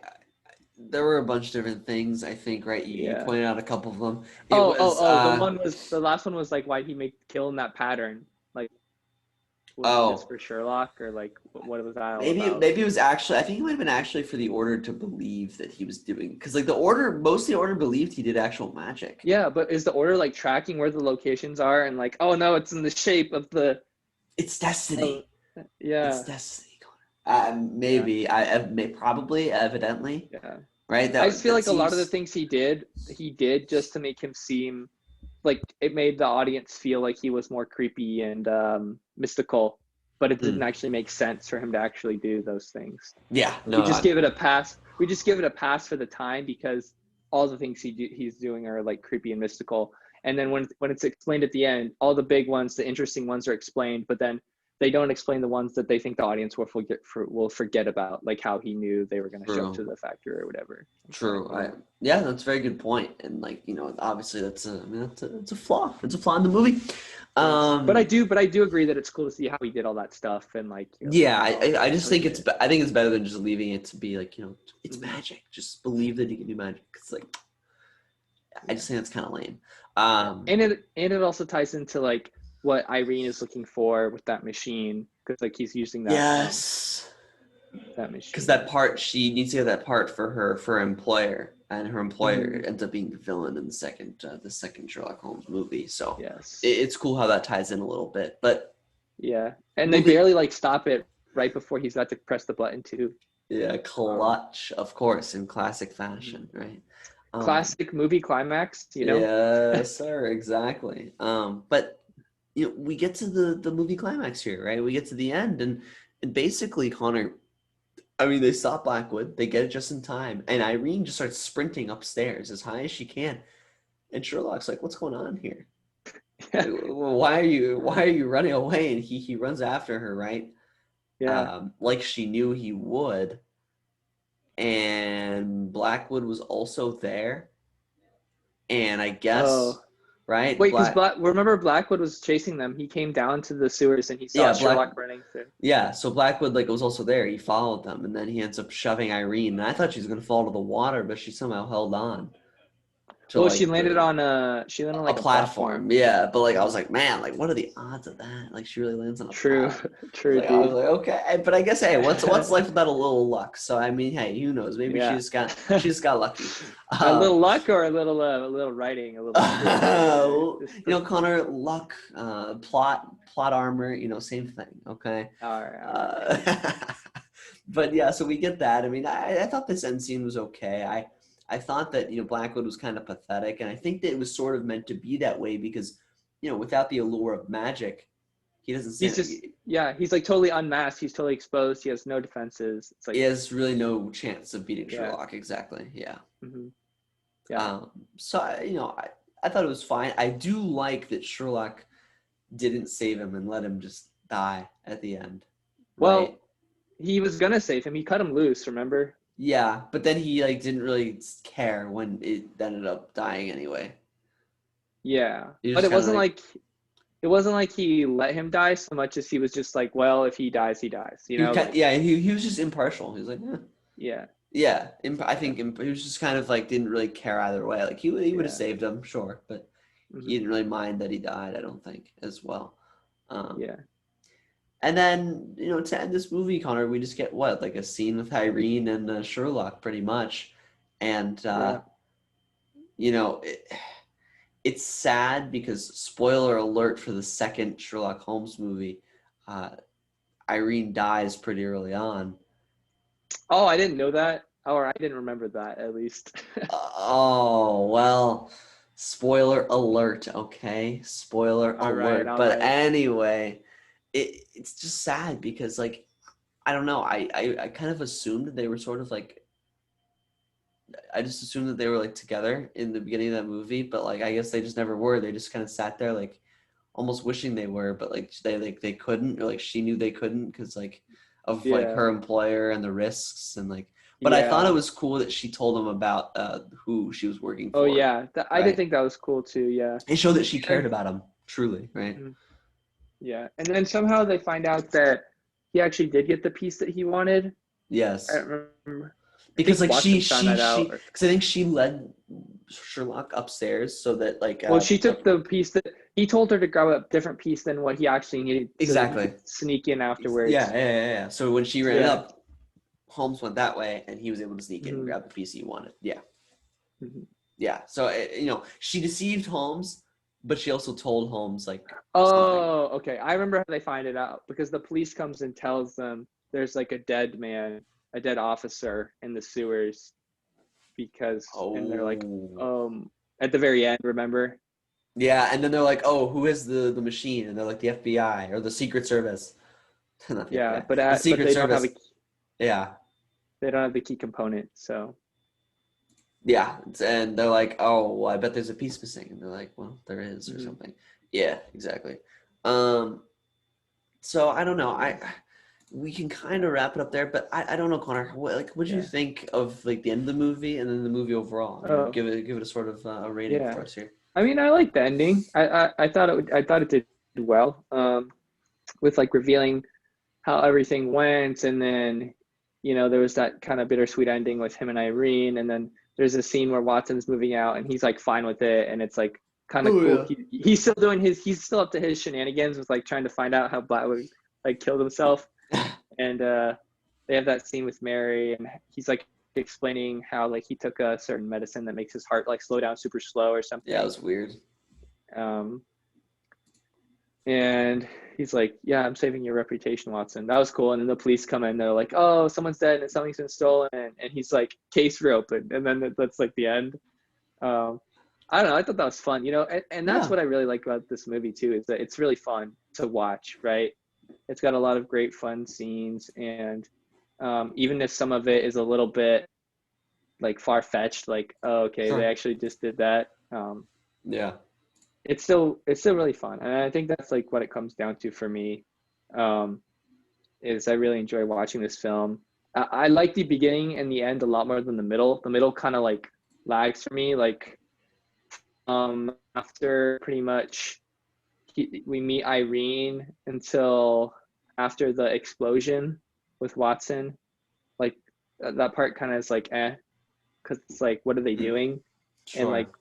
There were a bunch of different things. I think, right? You Yeah. pointed out a couple of them. It Oh, oh, was oh. The last one was like why he made kill in that pattern. Like, was it just oh, for Sherlock or like what was that all about? maybe it was actually. I think it might have been actually for the Order to believe that he was doing, because like the Order, most of the Order believed he did actual magic. Yeah, but is the order like tracking where the locations are and like, oh no, it's in the shape of the It's oh destiny. It's yeah, destiny. yeah, Maybe probably evidently, yeah. right? I just feel That like a lot of the seems. things he did just to make him seem like it made the audience feel like he was more creepy and mystical, but it didn't Mm, actually make sense for him to actually do those things. yeah, We no, just give it a pass. We just give it a pass for the time because all the things he's doing are like creepy and mystical. And then when it's explained at the end, all the big ones, the interesting ones are explained, but then they don't explain the ones that they think the audience will forget about, like how he knew they were going to show up to true. the factory or whatever. It's like, True. Yeah, that's a very good point. And like, obviously I mean, that's a flaw. It's a flaw in the movie. yes, Um, but I do agree that it's cool to see how he did all that stuff and like yeah, I just how he think did it. I think it's better than just leaving it to be like, it's Hmm. magic. Just believe that he can do magic. It's like, I Yeah. just think that's kind of lame. Yeah, and it also ties into like what Irene is looking for with that machine because like he's using Yes. that Because machine. that part, she needs to get that part for her employer, and her employer Hmm. ends up being the villain in the second Sherlock Holmes movie. So Yes, it's cool how that ties in a little bit. But yeah, and they moving, barely like stop it right before he's about to press the button too. yeah, Um, clutch, of course, in classic mhm. fashion, right? Um, Classic movie climax, you know? yes, sir, exactly. But we get to the movie climax here, right? We get to the end, and basically, Connor. I mean, they stop Blackwood, they get it just in time, and Irene just starts sprinting upstairs as high as she can. And Sherlock's like, "What's going on here? Yeah, Why are you running away?" And he runs after her, right? yeah. Like she knew he would. And Blackwood was also there, and I guess, Oh, right, wait, because remember Blackwood was chasing them. He came down to the sewers and he saw yeah, Black, Sherlock running through. yeah. So Blackwood like was also there. He followed them, and then he ends up shoving Irene. And I thought she was gonna fall to the water, but she somehow held on to Well, like she landed on a like a platform. platform. Yeah, but like I was Mhm. like, man, like what are the odds of that? Like she really lands on a True, platform. true, I was dude. like, okay, but I guess hey, what's life without a little luck? So I mean, hey, who knows? Maybe Yeah. she just got lucky. A little Um, luck or a little writing, a little script there. Just Connor, luck, plot armor, same thing. Okay. all right, all right. Uh, but yeah, so we get that. I mean, I thought this end scene was okay. I thought that Blackwood was kind of pathetic, and I think that it was sort of meant to be that way because without the allure of magic, he doesn't He's stand. just yeah, he's like totally unmasked. He's totally exposed. He has no defenses. It's He like has really no chance of beating yeah, Sherlock. Exactly. Yeah. hmm yeah. So I thought it was fine. I do like that Sherlock didn't save him and let him just die at the end, right? Well, he was gonna save him. He cut him loose. Remember? Yeah, but then he like didn't really care when it ended up dying anyway. Yeah, He was but just kind of like it wasn't like he let him die so much as he was just like, well, if he dies, he dies. You know, like yeah, he was just impartial. He was like, eh. yeah, Yeah, I yeah, think he was just kind of like didn't really care either way. Like he would have yeah. saved him, sure, but he hmm didn't really mind that he died. I don't think as well. Um, Yeah. and then to end this movie, Connor, we just get what like a scene with Irene and Sherlock, pretty much, and Yeah. you know. It's sad because spoiler alert for the second Sherlock Holmes movie, uh, Irene dies pretty early on. Oh, I didn't know that. Or I didn't remember that at least. Oh, well, spoiler alert, okay? Spoiler All right, alert. all But right. anyway, it's just sad because like I don't know, I kind of assumed they were sort of like I just assumed that they were like together in the beginning of that movie, but like I guess they just never were. They just kind of sat there like almost wishing they were, but like they couldn't, or like she knew they couldn't because like of like Yeah. her employer and the risks and like. But I thought it Yeah. was cool that she told him about who she was working Oh for, yeah. I did right? think that was cool too. Yeah. It showed that she And cared about him truly, right? then, yeah. And then somehow they find out that he actually did get the piece that he wanted. I Yes, don't remember. I because think like Watson found that out. because I think she led Sherlock upstairs so that like Well, she took the piece that he told her to grab a different piece than what he actually needed so that he exactly. could sneak in Yeah, afterwards. yeah, yeah, yeah. So when she ran it Yeah. up, Holmes went that way, and he was able to sneak in and hmm grab the piece he wanted. Yeah, hmm yeah. So she deceived Holmes, but she also told Holmes like something. Oh, okay. I remember how they find it out because the police comes and tells them there's like a dead man, a dead officer in the sewers and they're like, Oh, at the very end, remember? yeah. And then they're like, "Oh, who is the machine?" And they're like, "The FBI or the Secret Service." Not the Yeah, FBI, the but Secret Service. Yeah, they don't have the key component. So yeah. And they're like, "Oh, well, I bet there's a piece missing." And they're like, "Well, there is, or mhm. something." Yeah, exactly. Um, so I don't know. We can kind of wrap it up there, but I don't know, Connor. What do you Yeah. think of like the end of the movie and then the movie overall? Oh, Give it a sort of a rating yeah. for us here. I mean, I like the ending. I thought it did well. With like revealing how everything went, and then there was that kind of bittersweet ending with him and Irene, and then there's a scene where Watson's moving out, and he's like fine with it, and it's like kind of Oh cool. yeah. He's still doing he's still up to his shenanigans with like trying to find out how Blackwood like killed himself, and they have that scene with Mary, and he's like explaining how like he took a certain medicine that makes his heart like slow down super slow or Yeah, it something. was weird. Um, and he's like, "Yeah, I'm saving your reputation, Watson." That was cool. And then the police come in. They're like, "Oh, someone's dead and something's been stolen." And he's like, "Case reopened." And then that's like the end. Um, I don't know. I thought that was fun. And that's Yeah. what I really like about this movie too is that it's really fun to watch. Right? It's got a lot of great fun scenes, and even if some of it is a little bit like far fetched, like, "Oh, okay, they Sure. actually just did that." Yeah. It's still really fun, and I think that's like what it comes down to for me. Um, is I really enjoy watching this film. I like the beginning and the end a lot more than the middle. The middle kind of like lags for me. Like after pretty much we meet Irene until after the explosion with Watson. Like that part kind of is like because it's like what are they Mm, doing? And like sure.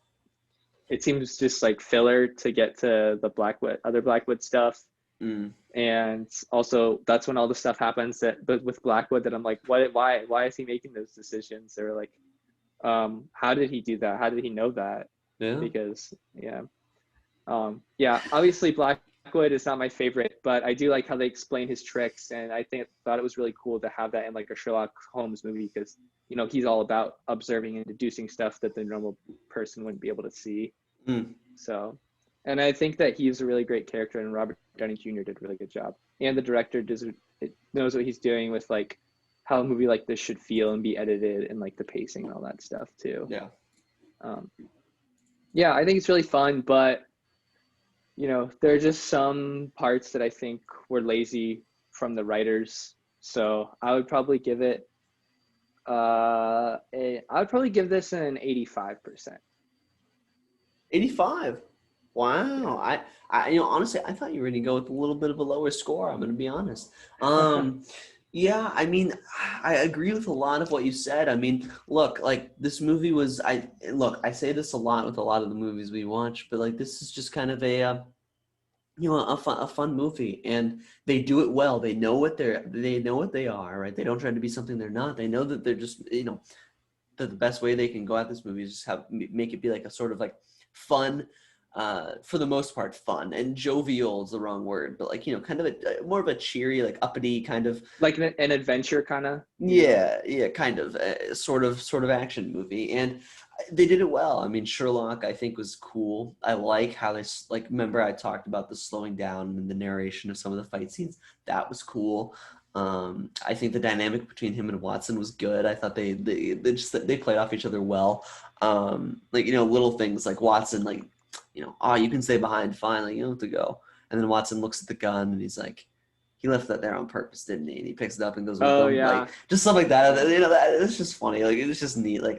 it seems just like filler to get to the other Blackwood stuff. Mm. And also that's when all the stuff happens but with Blackwood that I'm like, why is he making those decisions? Or like, how did he do that? How did he know that? Yeah. Because yeah, obviously Blackwood is not my favorite, but I do like how they explain his tricks, and I thought it was really cool to have that in like a Sherlock Holmes movie because he's all about observing and deducing stuff that the normal person wouldn't be able to see. Mm. So, and I think that he's a really great character, and Robert Downey Jr. did a really good job, and the director knows what he's doing with like how a movie like this should feel and be edited, and like the pacing and all that stuff too. Yeah. Um, yeah, I think it's really fun, but there are just some parts that I think were lazy from the writers. So I would probably give it I would probably give this an 85%. 85. Yeah. Wow. Honestly, I thought you were going to go with a little bit of a lower score. I'm going to be honest. Yeah, I mean, I agree with a lot of what you said. I mean, look, like this movie was, I say this a lot with a lot of the movies we watch, but like this is just kind of a fun movie, and they do it well. They know what they are, right? They don't try to be something they're not. They know that they're just, that the best way they can go at this movie is just make it be like a sort of like fun, for the most part fun, and jovial is the wrong word, but like kind of a more of a cheery, like uppity kind of, Like an adventure kind of. yeah, kind of sort of action movie, and they did it well. I mean, Sherlock I think was cool. I like how like, remember I talked about the slowing down and the narration of some of the fight scenes. That was cool. I think the dynamic between him and Watson was good. I thought they played off each other well. Like little things like Watson, like oh, you can stay behind, fine, like you don't have to go. And then Watson looks at the gun and he's like, he left that there on purpose, didn't he? And he picks it up and goes with Oh them, like yeah. just stuff like that. That it's just funny. Like it's just neat. Like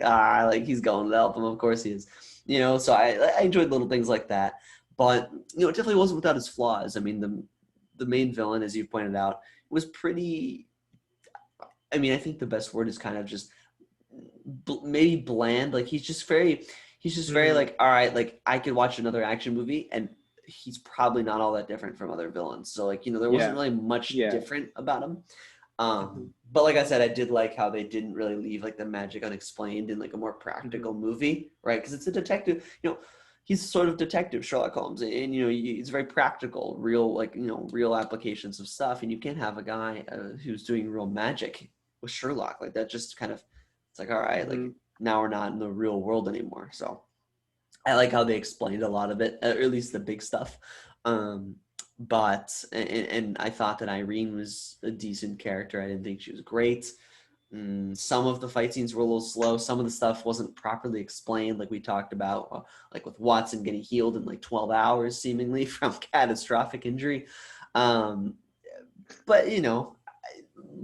he's going to help him. Of course he is. So I enjoyed little things like that. But it definitely wasn't without its flaws. I mean, the main villain, as you pointed out, was pretty. I mean, I think the best word is kind of just maybe bland. Like he's just very like, all right, like I could watch another action movie and he's probably not all that different from other villains. So like, there wasn't really much different about him. But like I said, I did like how they didn't really leave like the magic unexplained in like a more practical movie, right? Because it's a detective, he's sort of detective Sherlock Holmes, and it's very practical, real, like real applications of stuff, and you can't have a guy who's doing real magic with Sherlock like that. Just kind of, it's like, all right, like now we're not in the real world anymore. So I like how they explained a lot of it, or at least the big stuff. But I thought that Irene was a decent character. I didn't think she was great. Some of the fight scenes were a little slow. Some of the stuff wasn't properly explained, like we talked about, like with Watson getting healed in like 12 hours, seemingly from catastrophic injury. But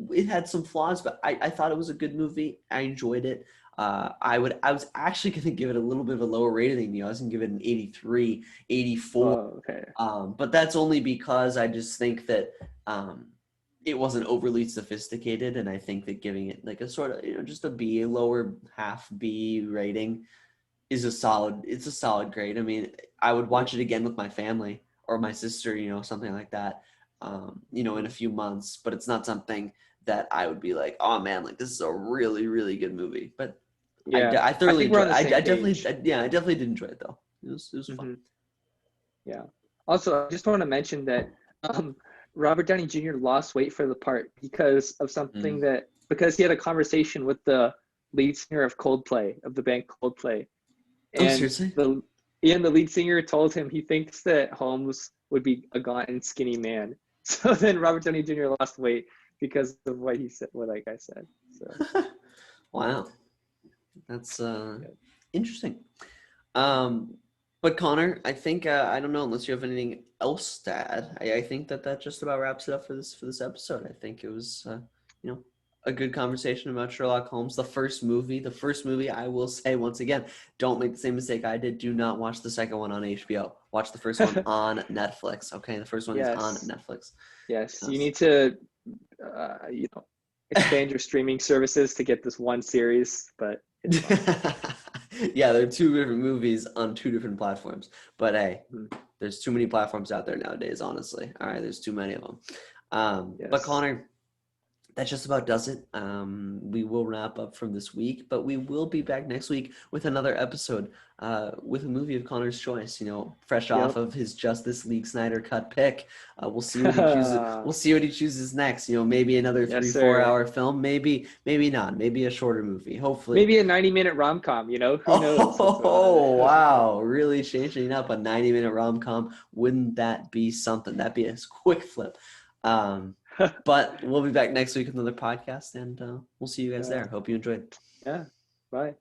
it had some flaws, but I thought it was a good movie. I enjoyed it. I was actually going to give it a little bit of a lower rating than you. I was going to give it an 83, 84. Oh, okay. But that's only because I just think that it wasn't overly sophisticated, and I think that giving it like a sort of just a B, a lower half B rating is a solid grade. I mean, I would watch it again with my family or my sister, something like that, in a few months, but it's not something that I would be like, oh man, like this is a really, really good movie. But Yeah, I thoroughly think we're on enjoyed the it. same page. I definitely did enjoy it though. It was fun. Yeah. Also, I just want to mention that Robert Downey Jr. lost weight for the part because of something because he had a conversation with the lead singer of Coldplay, of the band Coldplay. Oh, And seriously? the lead singer told him he thinks that Holmes would be a gaunt and skinny man. So then Robert Downey Jr. lost weight because of what he said, what like I said. So wow. That's interesting. But Connor, I think I don't know, unless you have anything else to add. I think that just about wraps it up for this episode. I think it was a good conversation about Sherlock Holmes, the first movie. I will say once again, don't make the same mistake I did. Do not watch the second one on HBO. Watch the first one on Netflix. Okay, the first one is on Netflix. Yes, you need to expand your streaming services to get this one series, but it's fine. Yeah, they're two different movies on two different platforms. But hey, Mhm. there's too many platforms out there nowadays, honestly. All right, there's too many of them. But Yes. Connor, that just about does it. We will wrap up from this week, but we will be back next week with another episode with a movie of Connor's choice. Fresh off Yep. of his Justice League Snyder cut pick. We'll see what he chooses. We'll see what he chooses next. Maybe another Yes, 3-4 sir. hour film. Maybe not. Maybe a shorter movie. Hopefully. Maybe a 90-minute rom-com, who knows what's going on Oh, there. wow. Really changing up a 90-minute rom-com. Wouldn't that be something? That'd be a quick flip. But we'll be back next week with another podcast, and we'll see you guys Yeah. there. Hope you enjoyed. Yeah. Bye.